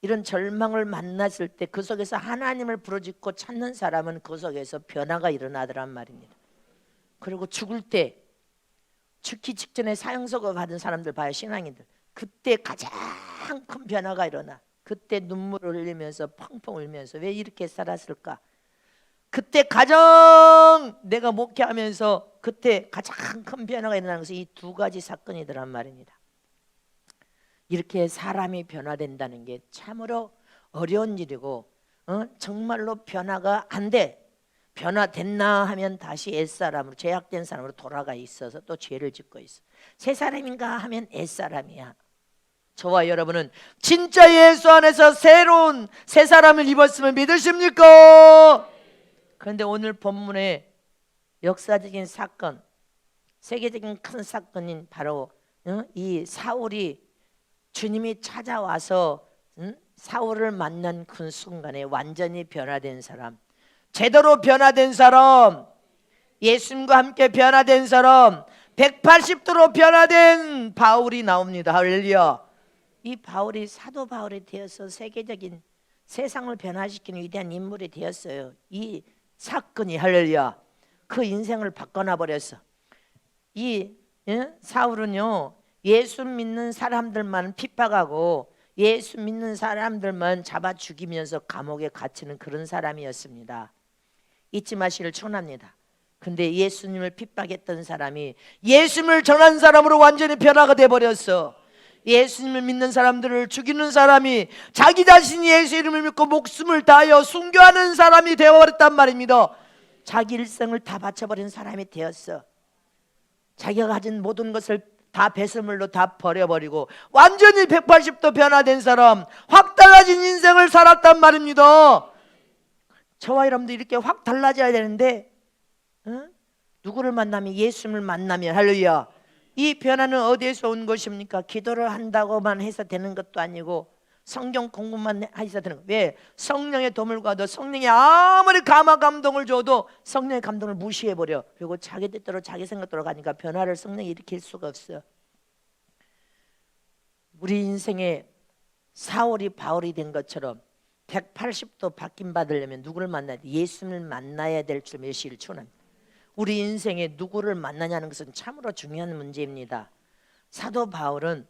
이런 절망을 만났을 때 그 속에서 하나님을 부르짖고 찾는 사람은 그 속에서 변화가 일어나더란 말입니다. 그리고 죽을 때, 죽기 직전에 사형선고 받은 사람들 봐요. 신앙인들. 그때 가장 큰 변화가 일어나. 그때 눈물을 흘리면서 펑펑 울면서 왜 이렇게 살았을까? 그때 가장 내가 목회하면서 그때 가장 큰 변화가 일어나는 것은 이 두 가지 사건이더란 말입니다. 이렇게 사람이 변화된다는 게 참으로 어려운 일이고 정말로 변화가 안 돼. 변화됐나 하면 다시 옛사람으로, 죄악된 사람으로 돌아가 있어서 또 죄를 짓고 있어. 새 사람인가 하면 옛사람이야. 저와 여러분은 진짜 예수 안에서 새로운 새 사람을 입었음을 믿으십니까? 그런데 오늘 본문의 역사적인 사건, 세계적인 큰 사건인 바로 이 사울이 주님이 찾아와서 사울을 만난 그 순간에 완전히 변화된 사람, 제대로 변화된 사람, 예수님과 함께 변화된 사람, 180도로 변화된 바울이 나옵니다. 할렐루야. 이 바울이 사도 바울이 되어서 세계적인 세상을 변화시키는 위대한 인물이 되었어요. 이 사건이, 할렐루야, 그 인생을 바꿔놔 버렸어. 이 사울은요, 예수 믿는 사람들만 핍박하고 예수 믿는 사람들만 잡아 죽이면서 감옥에 갇히는 그런 사람이었습니다. 잊지 마시길 촉합니다. 근데 예수님을 핍박했던 사람이 예수님을 전한 사람으로 완전히 변화가 돼버렸어. 예수님을 믿는 사람들을 죽이는 사람이 자기 자신이 예수 이름을 믿고 목숨을 다하여 순교하는 사람이 되어버렸단 말입니다. 자기 일생을 다 바쳐버린 사람이 되었어. 자기가 가진 모든 것을 다 배설물로 다 버려버리고 완전히 180도 변화된 사람, 확 달라진 인생을 살았단 말입니다. 저와 여러분도 이렇게 확 달라져야 되는데 누구를 만나면, 예수님을 만나면, 할렐루야, 이 변화는 어디에서 온 것입니까? 기도를 한다고만 해서 되는 것도 아니고 성경 공부만 해서 되는 거예요. 왜? 성령의 도움을 받아 성령이 아무리 감동을 줘도 성령의 감동을 무시해버려. 그리고 자기 뜻대로 자기 생각대로 가니까 변화를 성령이 일으킬 수가 없어요. 우리 인생에 사울이 바울이 된 것처럼 180도 바뀐 받으려면 누구를 만나야 돼? 예수님을 만나야 될 줄 메시를 추원합니다. 우리 인생에 누구를 만나냐는 것은 참으로 중요한 문제입니다. 사도 바울은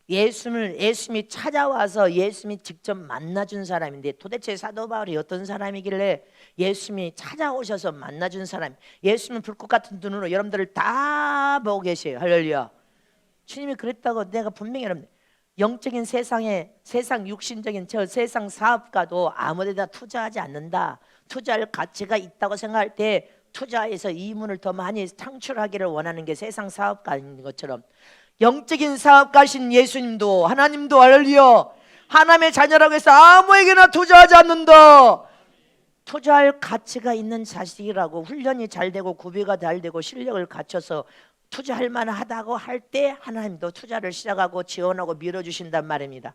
예수님이 찾아와서 예수님이 직접 만나준 사람인데, 도대체 사도 바울이 어떤 사람이길래 예수님이 찾아오셔서 만나준 사람, 예수님은 불꽃 같은 눈으로 여러분들을 다 보고 계세요. 할렐루야. 주님이 그랬다고 내가 분명히 여러분, 영적인 세상에, 세상 육신적인 저 세상 사업가도 아무데다 투자하지 않는다. 투자할 가치가 있다고 생각할 때 투자해서 이윤을 더 많이 창출하기를 원하는 게 세상 사업가인 것처럼, 영적인 사업가신 예수님도, 하나님도, 할렐루야, 하나님의 자녀라고 해서 아무에게나 투자하지 않는다. 투자할 가치가 있는 자식이라고, 훈련이 잘 되고 구비가 잘 되고 실력을 갖춰서 투자할 만하다고 할 때 하나님도 투자를 시작하고 지원하고 밀어주신단 말입니다.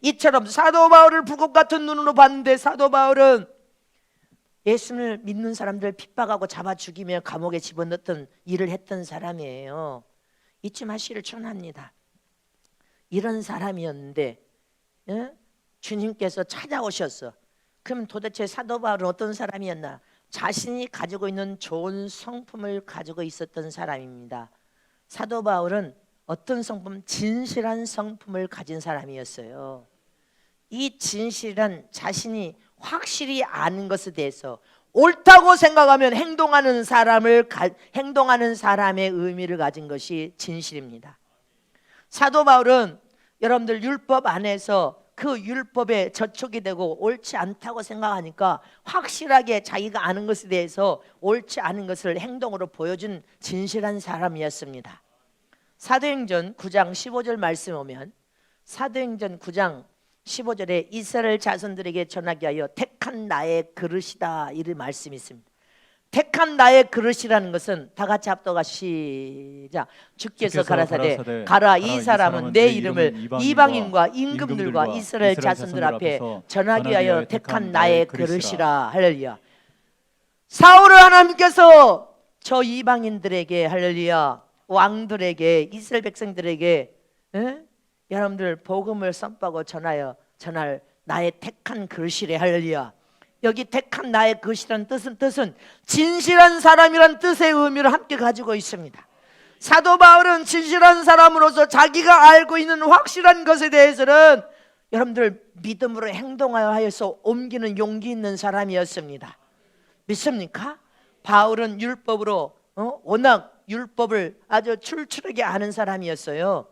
이처럼 사도 바울을 불꽃 같은 눈으로 봤는데, 사도 바울은 예수를 믿는 사람들 핍박하고 잡아 죽이며 감옥에 집어넣던 일을 했던 사람이에요. 잊지 마시기를 축원합니다. 이런 사람이었는데 주님께서 찾아오셨어. 그럼 도대체 사도 바울은 어떤 사람이었나? 자신이 가지고 있는 좋은 성품을 가지고 있었던 사람입니다. 사도 바울은 어떤 성품? 진실한 성품을 가진 사람이었어요. 이 진실한, 자신이 확실히 아는 것에 대해서 옳다고 생각하면 행동하는 사람의 의미를 가진 것이 진실입니다. 사도 바울은 여러분들 율법 안에서 그 율법에 저촉이 되고 옳지 않다고 생각하니까 확실하게 자기가 아는 것에 대해서 옳지 않은 것을 행동으로 보여준 진실한 사람이었습니다. 사도행전 9장 15절 말씀 오면, 사도행전 9장 15절에 이스라엘 자손들에게 전하게 하여 택한 나의 그릇이다, 이런 말씀이 있습니다. 택한 나의 그릇이라는 것은 다 같이 합독하 시작. 주께서 가라사대 가라, 이 사람은 내 이름을 이방인과 임금들과 이스라엘 자손들 앞에 전하기 위하여 택한 나의 그릇이라. 할렐루야. 사울을 하나님께서 저 이방인들에게, 할렐루야, 왕들에게, 이스라엘 백성들에게 여러분들 복음을 선포하고 전할 나의 택한 그릇이래. 할렐루야. 여기 택한 나의 그릇이라는 뜻은 진실한 사람이란 뜻의 의미를 함께 가지고 있습니다. 사도 바울은 진실한 사람으로서 자기가 알고 있는 확실한 것에 대해서는 여러분들 믿음으로 행동하여 하여서 옮기는 용기 있는 사람이었습니다. 믿습니까? 바울은 율법으로 워낙 율법을 아주 출출하게 아는 사람이었어요.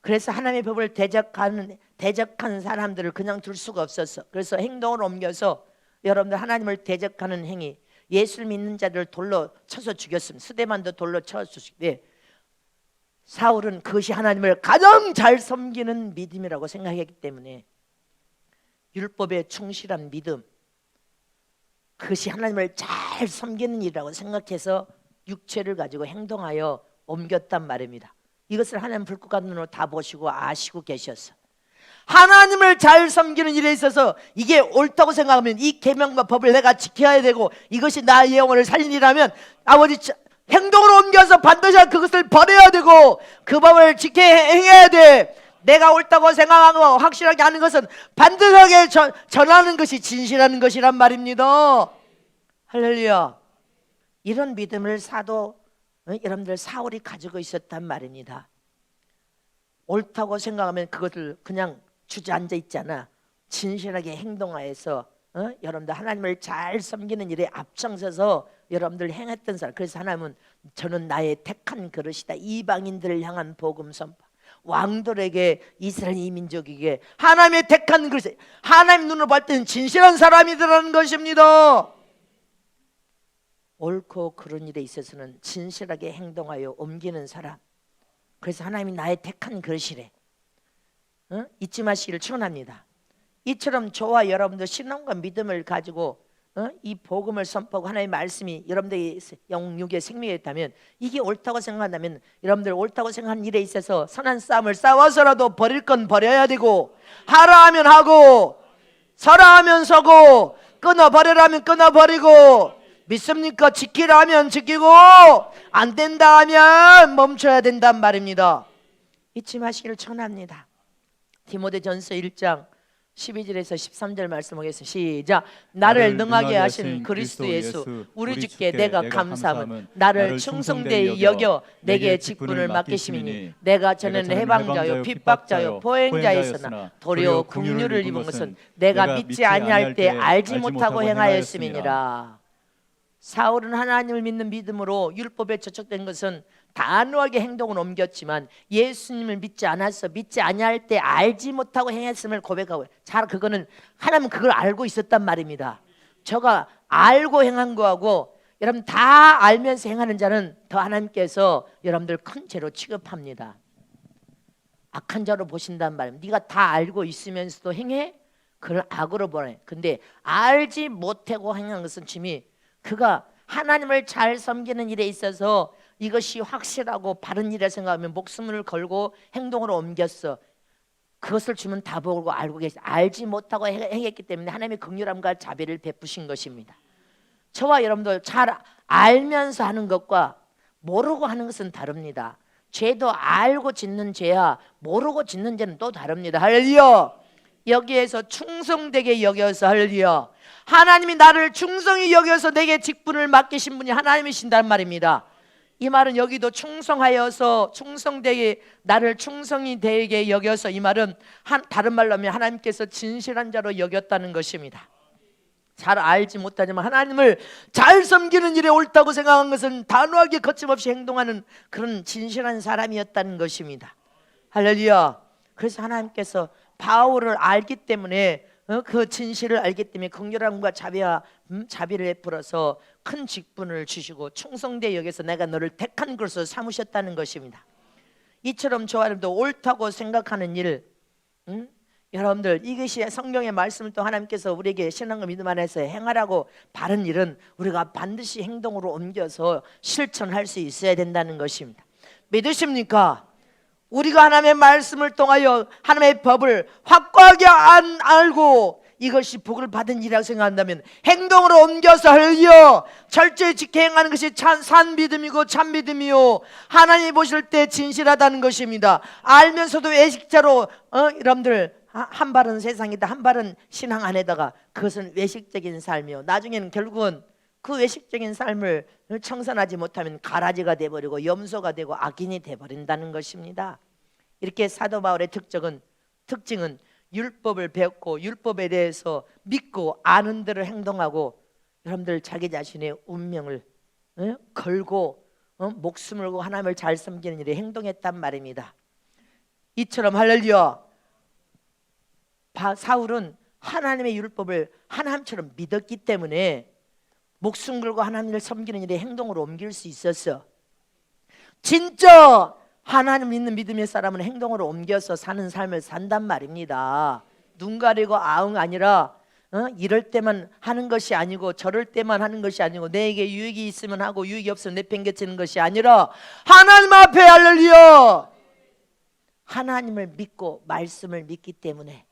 그래서 하나님의 법을 대적한 사람들을 그냥 둘 수가 없었어. 그래서 행동을 옮겨서 여러분들 하나님을 대적하는 행위, 예수를 믿는 자들을 돌로 쳐서 죽였습니다. 스데반도 돌로 쳐서 죽였는데 사울은 그것이 하나님을 가장 잘 섬기는 믿음이라고 생각했기 때문에 율법에 충실한 믿음, 그것이 하나님을 잘 섬기는 일이라고 생각해서 육체를 가지고 행동하여 옮겼단 말입니다. 이것을 하나님 불꽃 같은 눈으로 다 보시고 아시고 계셨어. 하나님을 잘 섬기는 일에 있어서 이게 옳다고 생각하면 이 계명과 법을 내가 지켜야 되고 이것이 나의 영혼을 살린 일이라면 아버지 행동으로 옮겨서 반드시 그것을 버려야 되고 그 법을 지켜 행해야 돼. 내가 옳다고 생각하고 확실하게 하는 것은 반드시 전하는 것이 진실한 것이란 말입니다. 할렐루야. 이런 믿음을 여러분들 사울이 가지고 있었단 말입니다. 옳다고 생각하면 그것을 그냥 주저앉아 있잖아. 진실하게 행동하여서 여러분들 하나님을 잘 섬기는 일에 앞장서서 여러분들 행했던 사람. 그래서 하나님은 저는 나의 택한 그릇이다. 이방인들을 향한 복음 선포, 왕들에게, 이스라엘 이민족에게 하나님의 택한 그릇, 하나님 눈으로 볼 때는 진실한 사람이더라는 것입니다. 옳고 그런 일에 있어서는 진실하게 행동하여 옮기는 사람. 그래서 하나님이 나의 택한 그릇이래. 잊지 마시기를 축원합니다. 이처럼 저와 여러분도 신앙과 믿음을 가지고 이 복음을 선포하고 하나님의 말씀이 여러분들의 영육의 생명에 있다면, 이게 옳다고 생각한다면 여러분들 옳다고 생각하는 일에 있어서 선한 싸움을 싸워서라도 버릴 건 버려야 되고, 하라 하면 하고, 서라 하면 서고, 끊어버리라 하면 끊어버리고, 믿습니까? 지키라 하면 지키고, 안 된다 하면 멈춰야 된단 말입니다. 잊지 마시기를 축원합니다. 디모데전서 1장 12절에서 13절 말씀하겠습니다. 시작. 나를 능하게 하신 그리스도 예수 우리 주께 내가 감사함은 나를 충성되이 여겨 내게 직분을 맡기심이니, 내가 전에는 해방자요 핍박자요 보행자였으나 도리어 긍휼을 입은 것은 내가 믿지 아니할 때 알지 못하고 행하였음이니라. 사울은 하나님을 믿는 믿음으로 율법에 저촉된 것은 단호하게 행동을 옮겼지만 예수님을 믿지 않아서 믿지 아니할 때 알지 못하고 행했음을 고백하고, 잘 그거는 하나님은 그걸 알고 있었단 말입니다. 저가 알고 행한 거하고 여러분 다 알면서 행하는 자는 더 하나님께서 여러분들 큰 죄로 취급합니다. 악한 자로 보신단 말입니다. 네가 다 알고 있으면서도 행해? 그걸 악으로 보내. 근데 알지 못하고 행한 것은 짐이, 그가 하나님을 잘 섬기는 일에 있어서 이것이 확실하고 바른 일이라 생각하면 목숨을 걸고 행동으로 옮겼어. 그것을 주면 다 보고 알고 계시, 알지 못하고 행했기 때문에 하나님의 긍휼함과 자비를 베푸신 것입니다. 저와 여러분들 잘 알면서 하는 것과 모르고 하는 것은 다릅니다. 죄도 알고 짓는 죄와 모르고 짓는 죄는 또 다릅니다. 할렐루야. 여기에서 충성되게 여겨서, 할렐루야, 하나님이 나를 충성히 여겨서 내게 직분을 맡기신 분이 하나님이신단 말입니다. 이 말은 여기도 충성하여서 충성되게 나를 충성히 되게 여겨서, 이 말은 다른 말로 하면 하나님께서 진실한 자로 여겼다는 것입니다. 잘 알지 못하지만 하나님을 잘 섬기는 일에 옳다고 생각한 것은 단호하게 거침없이 행동하는 그런 진실한 사람이었다는 것입니다. 할렐루야. 그래서 하나님께서 바울을 알기 때문에 그 진실을 알기 때문에 긍휼함과 자비를 베풀어서 큰 직분을 주시고 충성되이 여기서 내가 너를 택한 것으로 삼으셨다는 것입니다. 이처럼 저와 여러분도 옳다고 생각하는 일, 여러분들, 이것이 성경의 말씀을 또 하나님께서 우리에게 신앙과 믿음 안에서 행하라고 바른 일은 우리가 반드시 행동으로 옮겨서 실천할 수 있어야 된다는 것입니다. 믿으십니까? 우리가 하나님의 말씀을 통하여 하나님의 법을 확고하게 알고 이것이 복을 받은 일이라고 생각한다면 행동으로 옮겨서 할려 철저히 지켜 행하는 것이 산 믿음이고 참 믿음이요, 하나님이 보실 때 진실하다는 것입니다. 알면서도 외식자로 여러분들 한 발은 세상이다, 한 발은 신앙 안에다가, 그것은 외식적인 삶이요, 나중에는 결국은 그 외식적인 삶을 청산하지 못하면 가라지가 돼버리고 염소가 되고 악인이 돼버린다는 것입니다. 이렇게 사도 바울의 특징은 율법을 배웠고 율법에 대해서 믿고 아는 대로 행동하고, 여러분들 자기 자신의 운명을 걸고 목숨을 걸고 하나님을 잘 섬기는 일에 행동했단 말입니다. 이처럼 할렐루야, 사울은 하나님의 율법을 하나님처럼 믿었기 때문에 목숨 걸고 하나님을 섬기는 일에 행동으로 옮길 수 있었어. 진짜 하나님 믿는 믿음의 사람은 행동으로 옮겨서 사는 삶을 산단 말입니다. 눈 가리고 아웅 아니라 이럴 때만 하는 것이 아니고 저럴 때만 하는 것이 아니고 내게 유익이 있으면 하고 유익이 없으면 내팽개치는 것이 아니라 하나님 앞에 할렐루야, 하나님을 믿고 말씀을 믿기 때문에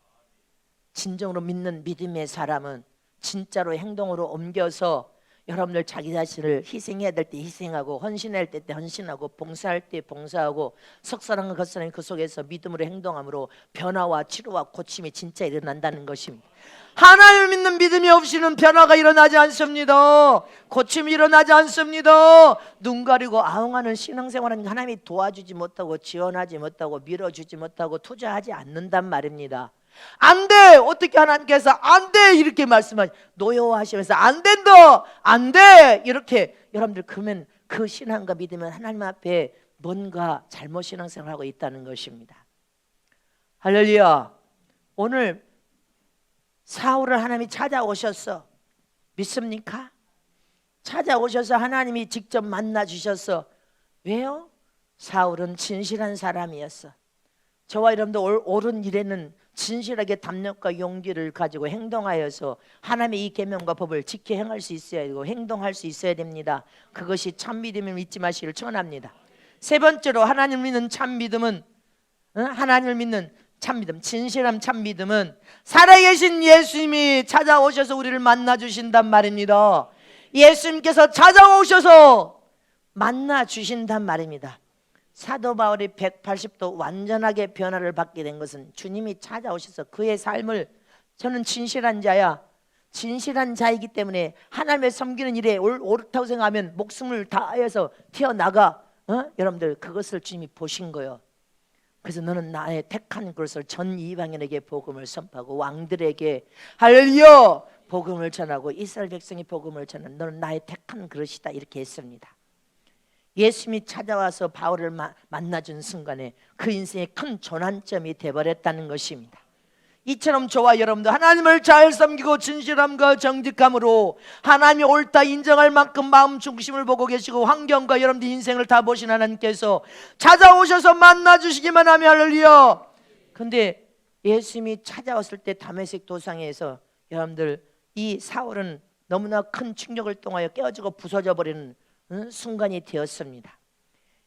진정으로 믿는 믿음의 사람은 진짜로 행동으로 옮겨서 여러분들 자기 자신을 희생해야 될 때 희생하고 헌신할 때 헌신하고 봉사할 때 봉사하고 석사랑과 겉사랑 그 속에서 믿음으로 행동함으로 변화와 치료와 고침이 진짜 일어난다는 것입니다. 하나님을 믿는 믿음이 없이는 변화가 일어나지 않습니다. 고침이 일어나지 않습니다. 눈 가리고 아웅하는 신앙생활은 하나님이 도와주지 못하고 지원하지 못하고 밀어주지 못하고 투자하지 않는단 말입니다. 안 돼! 어떻게 하나님께서 안 돼! 이렇게 노여워하시면서 안 된다! 안 돼! 이렇게 여러분들, 그러면 그 신앙과 믿음은 하나님 앞에 뭔가 잘못 신앙생활하고 있다는 것입니다. 할렐루야. 오늘 사울을 하나님이 찾아오셨어. 믿습니까? 찾아오셔서 하나님이 직접 만나 주셨어. 왜요? 사울은 진실한 사람이었어. 저와 여러분도 옳은 일에는 진실하게 담력과 용기를 가지고 행동하여서 하나님의 이 계명과 법을 지켜 행할 수 있어야 되고 행동할 수 있어야 됩니다. 그것이 참 믿음을 믿지 마시기를 축원합니다. 세 번째로 하나님을 믿는 참 믿음은 하나님을 믿는 참 믿음, 진실한 참 믿음은 살아계신 예수님이 찾아오셔서 우리를 만나 주신단 말입니다. 예수님께서 찾아오셔서 만나 주신단 말입니다. 사도 바울이 180도 완전하게 변화를 받게 된 것은 주님이 찾아오셔서 그의 삶을, 저는 진실한 자야, 진실한 자이기 때문에 하나님을 섬기는 일에 옳다고 생각하면 목숨을 다해서 튀어나가. 여러분들, 그것을 주님이 보신 거예요. 그래서 너는 나의 택한 것을 전 이방인에게 복음을 선포하고 왕들에게 할렐루야 복음을 전하고 이스라엘 백성이 복음을 전하는, 너는 나의 택한 그릇이다, 이렇게 했습니다. 예수님이 찾아와서 바울을 만나준 순간에 그 인생의 큰 전환점이 되어버렸다는 것입니다. 이처럼 저와 여러분도 하나님을 잘 섬기고 진실함과 정직함으로 하나님이 옳다 인정할 만큼 마음 중심을 보고 계시고 환경과 여러분들 인생을 다 보신 하나님께서 찾아오셔서 만나주시기만 하면 할렐루야. 근데 예수님이 찾아왔을 때 다메섹 도상에서 여러분들, 이 사울은 너무나 큰 충격을 통하여 깨어지고 부서져 버리는 순간이 되었습니다.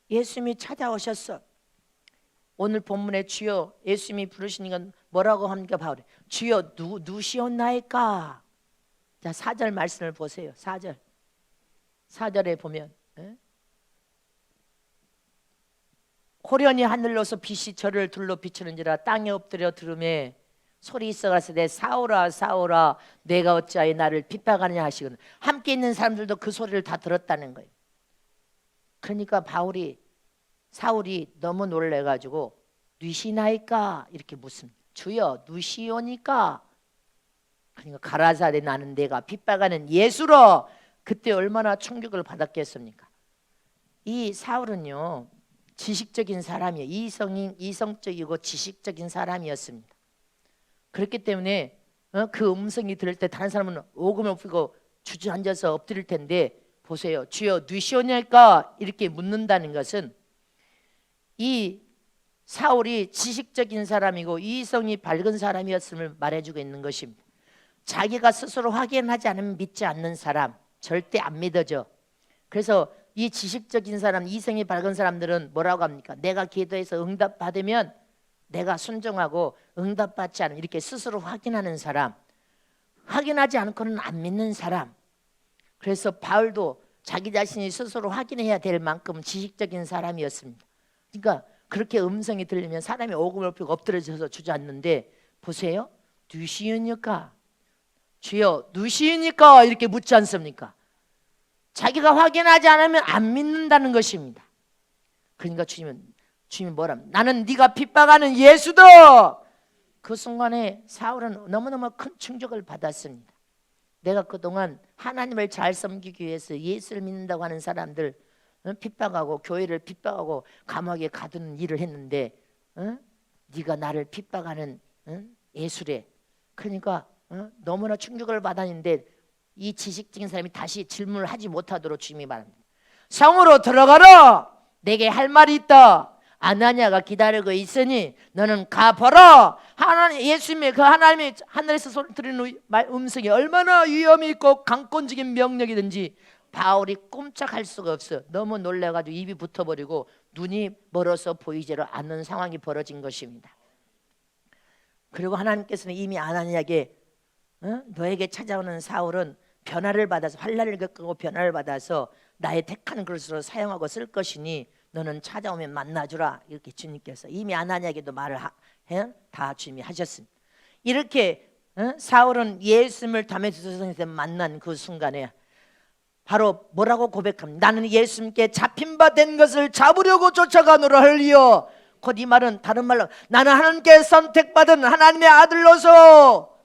예수님이 찾아오셨어. 오늘 본문에 주여, 예수님이 부르시는 건 뭐라고 합니까? 바울이 주여 누시옵나이까? 자, 4절 말씀을 보세요. 4절에 보면 호련히 하늘로서 빛이 저를 둘러 비추는지라 땅에 엎드려 들음에 소리 있어가서 내 사울아 사울아 내가 어찌하여 나를 핍박하느냐 하시거든. 함께 있는 사람들도 그 소리를 다 들었다는 거예요. 그러니까 사울이 너무 놀래가지고 누시나이까 이렇게 묻습니다. 주여 누시오니까? 그러니까 가라사대 나는 내가 핍박하는 예수로. 그때 얼마나 충격을 받았겠습니까? 이 사울은요 지식적인 사람이에요. 이성적이고 지식적인 사람이었습니다. 그렇기 때문에 그 음성이 들을 때 다른 사람은 오금을 펴고 주저앉아서 엎드릴 텐데, 보세요. 주여 누시오니까 이렇게 묻는다는 것은 이 사울이 지식적인 사람이고 이성이 밝은 사람이었음을 말해주고 있는 것입니다. 자기가 스스로 확인하지 않으면 믿지 않는 사람 절대 안 믿어져. 그래서 이 지식적인 사람, 이성이 밝은 사람들은 뭐라고 합니까? 내가 기도해서 응답받으면 내가 순종하고 응답받지 않으면 이렇게 스스로 확인하는 사람, 확인하지 않고는 안 믿는 사람. 그래서 바울도 자기 자신이 스스로 확인해야 될 만큼 지식적인 사람이었습니다. 그러니까 그렇게 음성이 들리면 사람이 오금을 펴고 엎드려져서 주저앉는데 보세요. 누시니까 주여 누시니까 이렇게 묻지 않습니까? 자기가 확인하지 않으면 안 믿는다는 것입니다. 그러니까 주님이 뭐랍니까? 나는 네가 핍박하는 예수다. 그 순간에 사울은 너무너무 큰 충격을 받았습니다. 내가 그동안 하나님을 잘 섬기기 위해서 예수를 믿는다고 하는 사람들 핍박하고 교회를 핍박하고 감옥에 가두는 일을 했는데 네가 나를 핍박하는 예수래. 그러니까 너무나 충격을 받았는데 이 지식적인 사람이 다시 질문을 하지 못하도록 주님이 말합니다. 성으로 들어가라. 내게 할 말이 있다. 아나니아가 기다리고 있으니 너는 가보라. 하나님 예수님의 그 하나님의 하늘에서 소리 들리는 음성이 얼마나 위험이 있고 강권적인 명령이든지 바울이 꼼짝할 수가 없어. 너무 놀라가지고 입이 붙어버리고 눈이 멀어서 보이지를 않는 상황이 벌어진 것입니다. 그리고 하나님께서는 이미 아나니아에게 너에게 찾아오는 사울은 변화를 받아서 환난을 겪고 변화를 받아서 나의 택한 그릇으로 사용하고 쓸 것이니 너는 찾아오면 만나주라. 이렇게 주님께서 이미 아나니아에게도 말을 다 주님이 하셨습니다. 이렇게 사울은 예수님을 다메섹에서 만난 그 순간에 바로 뭐라고 고백합니다. 나는 예수님께 잡힌 바 된 것을 잡으려고 쫓아가노라 할리여. 곧 이 말은 다른 말로 나는 하나님께 선택받은 하나님의 아들로서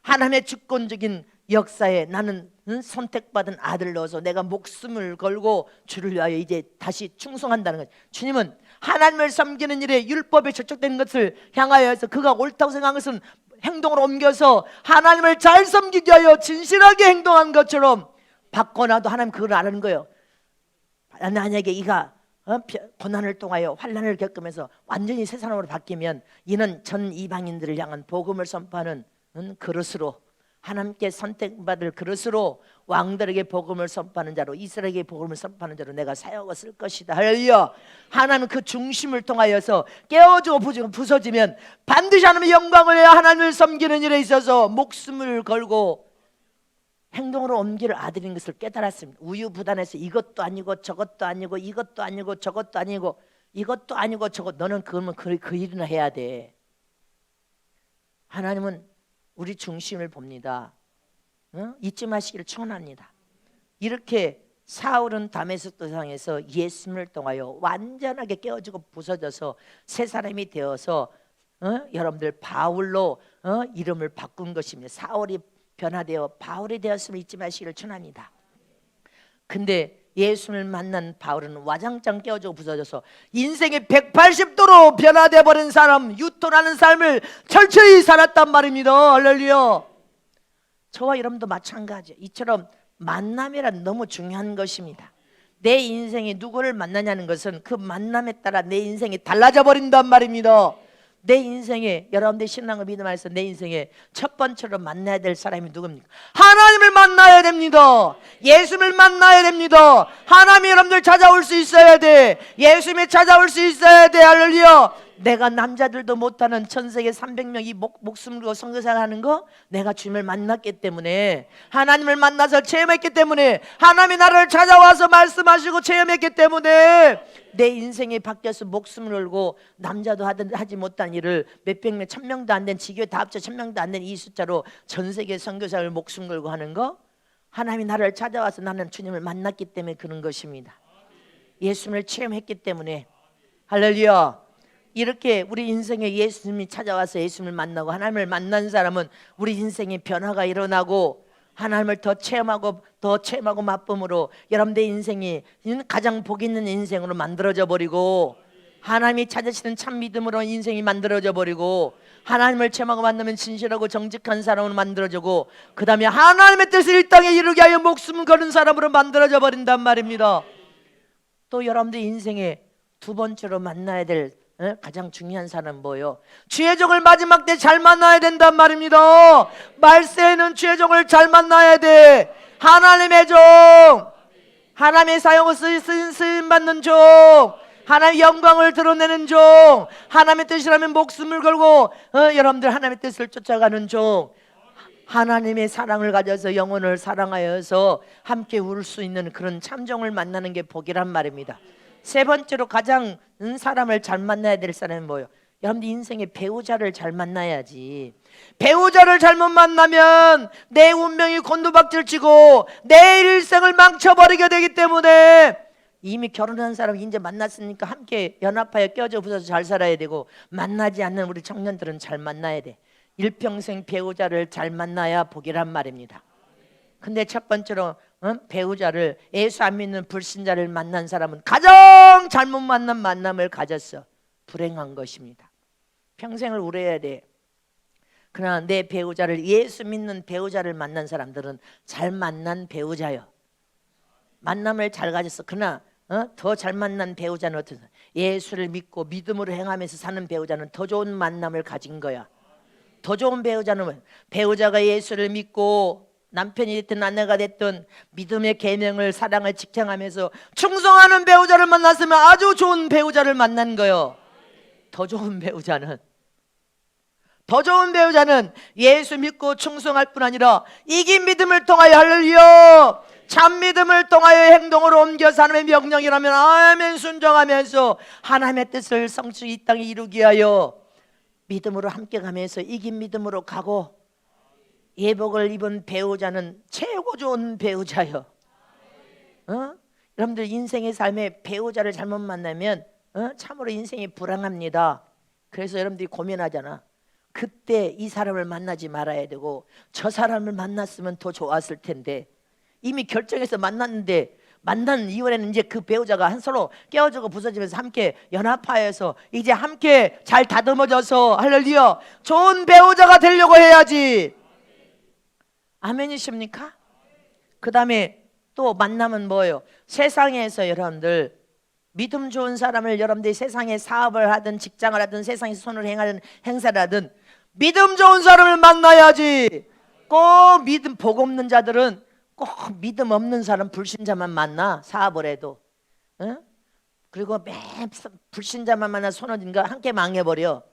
하나님의 주권적인 역사에 나는 선택받은 아들로서 내가 목숨을 걸고 주를 위하여 이제 다시 충성한다는 거죠. 주님은 하나님을 섬기는 일에 율법에 적적된 것을 향하여서 그가 옳다고 생각한 것은 행동으로 옮겨서 하나님을 잘 섬기기 위하여 진실하게 행동한 것처럼 바꿔놔도 하나님 그걸 아는 거예요. 만약에 이가 고난을 통하여 환난을 겪으면서 완전히 새 사람으로 바뀌면 이는 전 이방인들을 향한 복음을 선포하는 그릇으로 하나님께 선택받을 그릇으로 왕들에게 복음을 선포하는 자로 이스라엘에게 복음을 선포하는 자로 내가 사용하고 쓸 것이다. 할렐루야. 하나님은 그 중심을 통하여서 깨어지고 부서지면 반드시 하나님의 영광을 위하여 하나님을 섬기는 일에 있어서 목숨을 걸고 행동으로 옮길 아들인 것을 깨달았습니다. 우유부단해서 이것도 아니고 저것도 아니고 이것도 아니고 저것도 아니고 이것도 아니고 저것 너는 그러면 그 일이나 해야 돼. 하나님은 우리 중심을 봅니다. 잊지 마시기를 축원합니다. 이렇게 사울은 다메섹 도상에서 예수님을 통하여 완전하게 깨어지고 부서져서 새 사람이 되어서 여러분들 바울로 이름을 바꾼 것입니다. 사울이 변화되어 바울이 되었음을 잊지 마시기를 축원합니다. 근데 예수님을 만난 바울은 와장창 깨어지고 부서져서 인생이 180도로 변화되어 버린 사람, 유턴하는 삶을 철저히 살았단 말입니다. 할렐루야. 저와 여러분도 마찬가지예요. 이처럼 만남이란 너무 중요한 것입니다. 내 인생이 누구를 만나냐는 것은 그 만남에 따라 내 인생이 달라져 버린단 말입니다. 내 인생에 여러분들 신앙을 믿음 안에서 내 인생에 첫 번째로 만나야 될 사람이 누굽니까? 하나님을 만나야 됩니다. 예수님을 만나야 됩니다. 하나님이 여러분들 찾아올 수 있어야 돼. 예수님이 찾아올 수 있어야 돼. 할렐루야. 내가 남자들도 못하는 전 세계 300명이 목숨 걸고 선교사를 하는 거 내가 주님을 만났기 때문에 하나님을 만나서 체험했기 때문에 하나님이 나를 찾아와서 말씀하시고 체험했기 때문에 내 인생이 바뀌어서 목숨을 걸고 남자도 하지 못한 일을 몇백 명, 1000명도 안 된 지교회 다 합쳐 1000명도 안 된 이 숫자로 전 세계 선교사를 목숨 걸고 하는 거 하나님이 나를 찾아와서 나는 주님을 만났기 때문에 그런 것입니다. 예수님을 체험했기 때문에. 할렐루야. 이렇게 우리 인생에 예수님이 찾아와서 예수님을 만나고 하나님을 만난 사람은 우리 인생에 변화가 일어나고 하나님을 더 체험하고 맛봄으로 여러분들 인생이 가장 복 있는 인생으로 만들어져 버리고 하나님이 찾으시는 참 믿음으로 인생이 만들어져 버리고 하나님을 체험하고 만나면 진실하고 정직한 사람으로 만들어지고 그 다음에 하나님의 뜻을 이 땅에 이루게 하여 목숨을 거는 사람으로 만들어져 버린단 말입니다. 또 여러분들 인생에 두 번째로 만나야 될 가장 중요한 사람은 뭐예요? 주의 종을 마지막 때 잘 만나야 된단 말입니다. 말세에는 주의 종을 잘 만나야 돼. 하나님의 종, 하나님의 사용을 쓰임 받는 종, 하나님의 영광을 드러내는 종, 하나님의 뜻이라면 목숨을 걸고 여러분들 하나님의 뜻을 쫓아가는 종, 하나님의 사랑을 가져서 영혼을 사랑하여서 함께 울 수 있는 그런 참종을 만나는 게 복이란 말입니다. 세 번째로 가장 사람을 잘 만나야 될 사람은 뭐예요? 여러분들 인생의 배우자를 잘 만나야지. 배우자를 잘못 만나면 내 운명이 곤두박질치고 내 일생을 망쳐버리게 되기 때문에 이미 결혼한 사람 이제 만났으니까 함께 연합하여 껴져 부서서 잘 살아야 되고, 만나지 않는 우리 청년들은 잘 만나야 돼. 일평생 배우자를 잘 만나야 복이란 말입니다. 근데 첫 번째로 배우자를, 예수 안 믿는 불신자를 만난 사람은 가장 잘못 만난 만남을 가졌어. 불행한 것입니다. 평생을 울어야 돼. 그러나 내 배우자를, 예수 믿는 배우자를 만난 사람들은 잘 만난 배우자요. 만남을 잘 가졌어. 그러나 더 잘 만난 배우자는 어떤 사람? 예수를 믿고 믿음으로 행하면서 사는 배우자는 더 좋은 만남을 가진 거야. 더 좋은 배우자는, 배우자가 예수를 믿고 남편이 됐든 아내가 됐든 믿음의 계명을, 사랑을 지켜가면서 충성하는 배우자를 만났으면 아주 좋은 배우자를 만난 거예요. 더 좋은 배우자는 예수 믿고 충성할 뿐 아니라 이긴 믿음을 통하여, 할렐루야, 참 믿음을 통하여 행동으로 옮겨서 하나님의 명령이라면 아멘 순종하면서 하나님의 뜻을 성취 이 땅에 이루기 위하여 믿음으로 함께 가면서 이긴 믿음으로 가고, 예복을 입은 배우자는 최고 좋은 배우자요. 여러분들 인생의 삶에 배우자를 잘못 만나면 참으로 인생이 불행합니다. 그래서 여러분들이 고민하잖아. 그때 이 사람을 만나지 말아야 되고 저 사람을 만났으면 더 좋았을 텐데, 이미 결정해서 만났는데 만난 이후에는 이제 그 배우자가 한 서로 깨어지고 부서지면서 함께 연합하여서 이제 함께 잘 다듬어져서, 할렐루야, 좋은 배우자가 되려고 해야지. 아멘이십니까? 그 다음에 또 만나면 뭐예요? 세상에서 여러분들 믿음 좋은 사람을, 여러분들이 세상에 사업을 하든 직장을 하든 세상에서 손을 행하든 행사를 하든 믿음 좋은 사람을 만나야지. 꼭 믿음, 복 없는 자들은 꼭 믿음 없는 사람, 불신자만 만나. 사업을 해도 그리고 매 불신자만 만나 손어진가 함께 망해버려.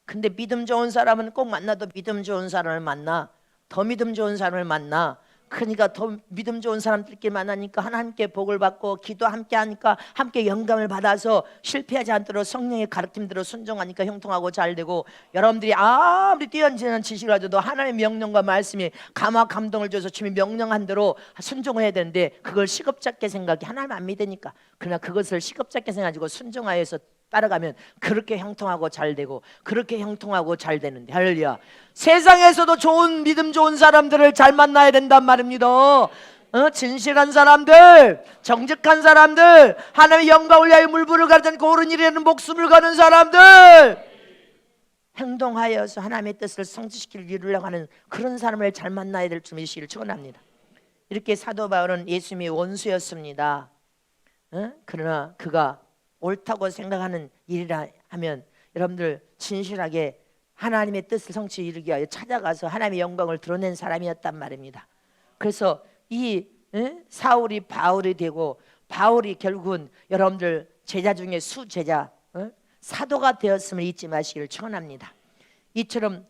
근데 믿음 좋은 사람은 꼭 만나도 믿음 좋은 사람을 만나. 더 믿음 좋은 사람을 만나. 그러니까 더 믿음 좋은 사람들끼리 만나니까 하나님께 복을 받고, 기도 함께 하니까 함께 영감을 받아서 실패하지 않도록 성령의 가르침대로 순종하니까 형통하고 잘 되고, 여러분들이 아무리 뛰어난 지식을 가져도 하나님의 명령과 말씀이 감화 감동을 줘서 주님이 명령한 대로 순종해야 되는데 그걸 시겁잡게 생각해. 하나님 안 믿으니까. 그러나 그것을 시겁잡게 생각하고 순종하여서 따라가면 그렇게 형통하고 잘 되고, 그렇게 형통하고 잘 되는데, 할렐루야. 세상에서도 좋은 믿음 좋은 사람들을 잘 만나야 된단 말입니다. 진실한 사람들, 정직한 사람들, 하나님의 영광을 위하여 물부를 가르지 않고 옳은 일에는 목숨을 거는 사람들, 행동하여서 하나님의 뜻을 성취시키려 이루려고 하는 그런 사람을 잘 만나야 될 줄 믿으시기를 축원합니다. 이렇게 사도 바울은 예수님의 원수였습니다. 그러나 그가 옳다고 생각하는 일이라 하면 여러분들 진실하게 하나님의 뜻을 성취 이루기 위하여 찾아가서 하나님의 영광을 드러낸 사람이었단 말입니다. 그래서 이 사울이 바울이 되고, 바울이 결국은 여러분들 제자 중에 수제자, 사도가 되었음을 잊지 마시기를 축원합니다. 이처럼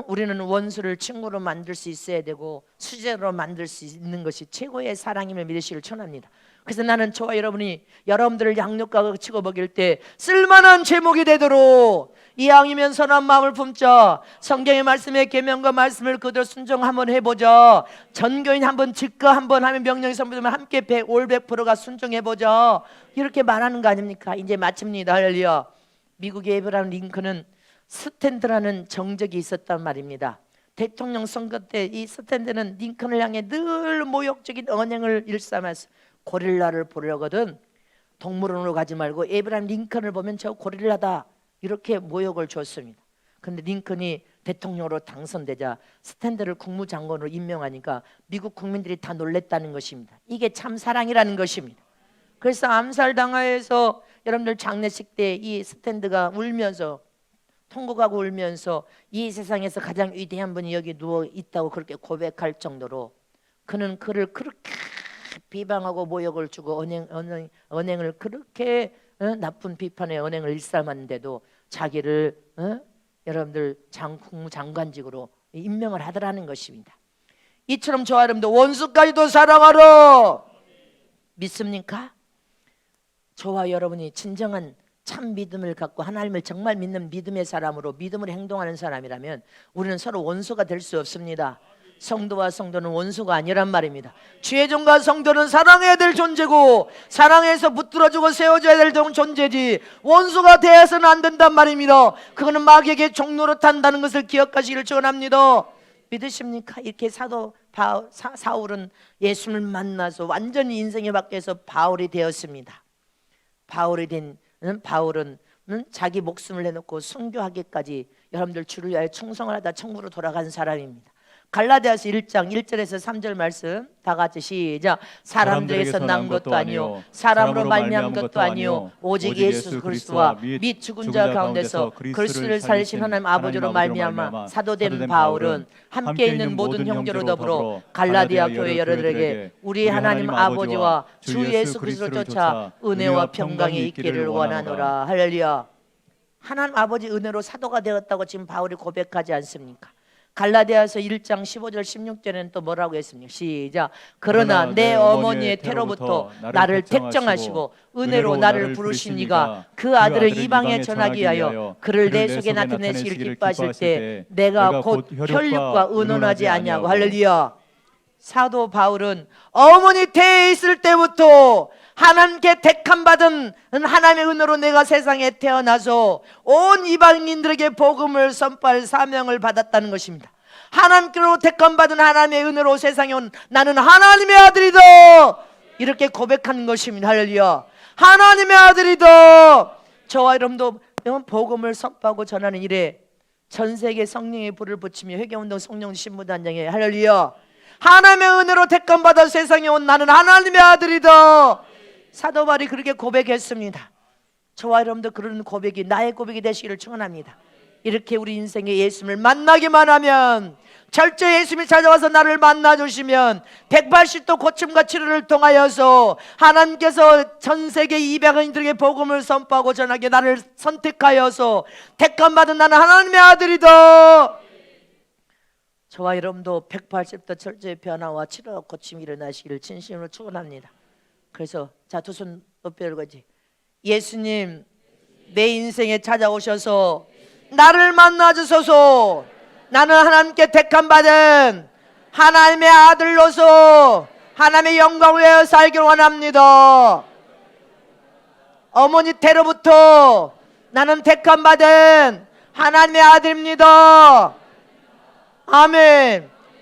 우리는 원수를 친구로 만들 수 있어야 되고 수제로 만들 수 있는 것이 최고의 사랑임을 믿으시기를 축원합니다. 그래서 나는 저와 여러분이 여러분들을 양육하고 치고 먹일 때 쓸만한 제목이 되도록 이왕이면 선한 마음을 품자. 성경의 말씀에 계명과 말씀을 그대로 순종 한번 해보자. 전교인 한번 직거 한번 하면 명령이 선포되면 함께 100%가 순종해보자. 이렇게 말하는 거 아닙니까? 이제 마칩니다. 할렐루야. 미국의 에브라함 링컨은 스탠드라는 정적이 있었단 말입니다. 대통령 선거 때 이 스탠드는 링컨을 향해 늘 모욕적인 언행을 일삼아서 고릴라를 보려거든 동물원으로 가지 말고 에브라함 링컨을 보면 저 고릴라다 이렇게 모욕을 줬습니다. 그런데 링컨이 대통령으로 당선되자 스탠드를 국무장관으로 임명하니까 미국 국민들이 다 놀랬다는 것입니다. 이게 참 사랑이라는 것입니다. 그래서 암살당하여서 여러분들 장례식 때 이 스탠드가 울면서 통곡하고 울면서 이 세상에서 가장 위대한 분이 여기 누워 있다고 그렇게 고백할 정도로 그는 그를 그렇게 비방하고 모욕을 주고 언행을 그렇게 나쁜 비판의 언행을 일삼았는데도 자기를 여러분들 국무장관직으로 임명을 하더라는 것입니다. 이처럼 저와 여러분도 원수까지도 사랑하라 믿습니까? 저와 여러분이 진정한 참 믿음을 갖고 하나님을 정말 믿는 믿음의 사람으로 믿음으로 행동하는 사람이라면 우리는 서로 원수가 될 수 없습니다. 성도와 성도는 원수가 아니란 말입니다. 주의 종과 성도는 사랑해야 될 존재고 사랑해서 붙들어주고 세워줘야 될 존재지 원수가 되어서는 안 된단 말입니다. 그거는 마귀에게 종로로 탄다는 것을 기억하시기를 축원합니다. 믿으십니까? 이렇게 사도 사울은 예수를 만나서 완전히 인생이 바뀌어서 바울이 되었습니다. 바울이 된 바울은 자기 목숨을 내놓고 순교하기까지 여러분들 주를 위하여 충성을 하다 천국으로 돌아간 사람입니다. 갈라디아서 1장 1절에서 3절 말씀 다 같이 시작. 사람들에게서 난 것도 아니요 사람으로 말미암은 것도 아니요 오직 예수 그리스도와 및 죽은 자 가운데서 그리스도를 살리신 하나님 아버지로 말미암아 사도된 바울은 함께 있는 모든 형제로 더불어 갈라디아 교회 여러들에게 우리 하나님 아버지와 주 예수 그리스도를 쫓아 은혜와 평강이 있기를 원하노라. 할렐루야. 하나님 아버지 은혜로 사도가 되었다고 지금 바울이 고백하지 않습니까? 갈라디아서 1장 15절 16절에는 또 뭐라고 했습니까? 시작. 그러나 내 어머니의 태로부터 나를 택정하시고 은혜로 나를 부르신 이가 그 아들을 이방에 전하기 위하여 그를 내 속에 나타내시길 기뻐하실 때 내가 곧 혈육과 의논하지 아니하고. 할렐루야. 사도 바울은 어머니 태에 있을 때부터 하나님께 택함받은 하나님의 은혜로 내가 세상에 태어나서 온 이방인들에게 복음을 선포할 사명을 받았다는 것입니다. 하나님께로 택함받은 하나님의 은혜로 세상에 온 나는 하나님의 아들이다 이렇게 고백하는 것입니다. 할렐루야. 하나님의 아들이다. 저와 여러분도 복음을 선포하고 전하는 일에 전 세계 성령의 불을 붙이며 회개운동 성령 신부단장에 할렐루야. 하나님의 은혜로 택함받아 세상에 온 나는 하나님의 아들이다. 사도 바울이 그렇게 고백했습니다. 저와 여러분도 그런 고백이 나의 고백이 되시기를 축원합니다. 이렇게 우리 인생에 예수님을 만나기만 하면 철저히 예수님이 찾아와서 나를 만나주시면 180도 고침과 치료를 통하여서 하나님께서 전 세계 200인들에게 복음을 선포하고 전하게 나를 선택하여서 택함받은 나는 하나님의 아들이다. 저와 여러분도 180도 철저히 변화와 치료와 고침이 일어나시기를 진심으로 축원합니다. 그래서 자, 두 손 높이 열고지. 예수님 내 인생에 찾아오셔서 나를 만나주소서. 나는 하나님께 택함받은 하나님의 아들로서 하나님의 영광을 위하여 살기를 원합니다. 어머니 태로부터 나는 택함받은 하나님의 아들입니다. 아멘.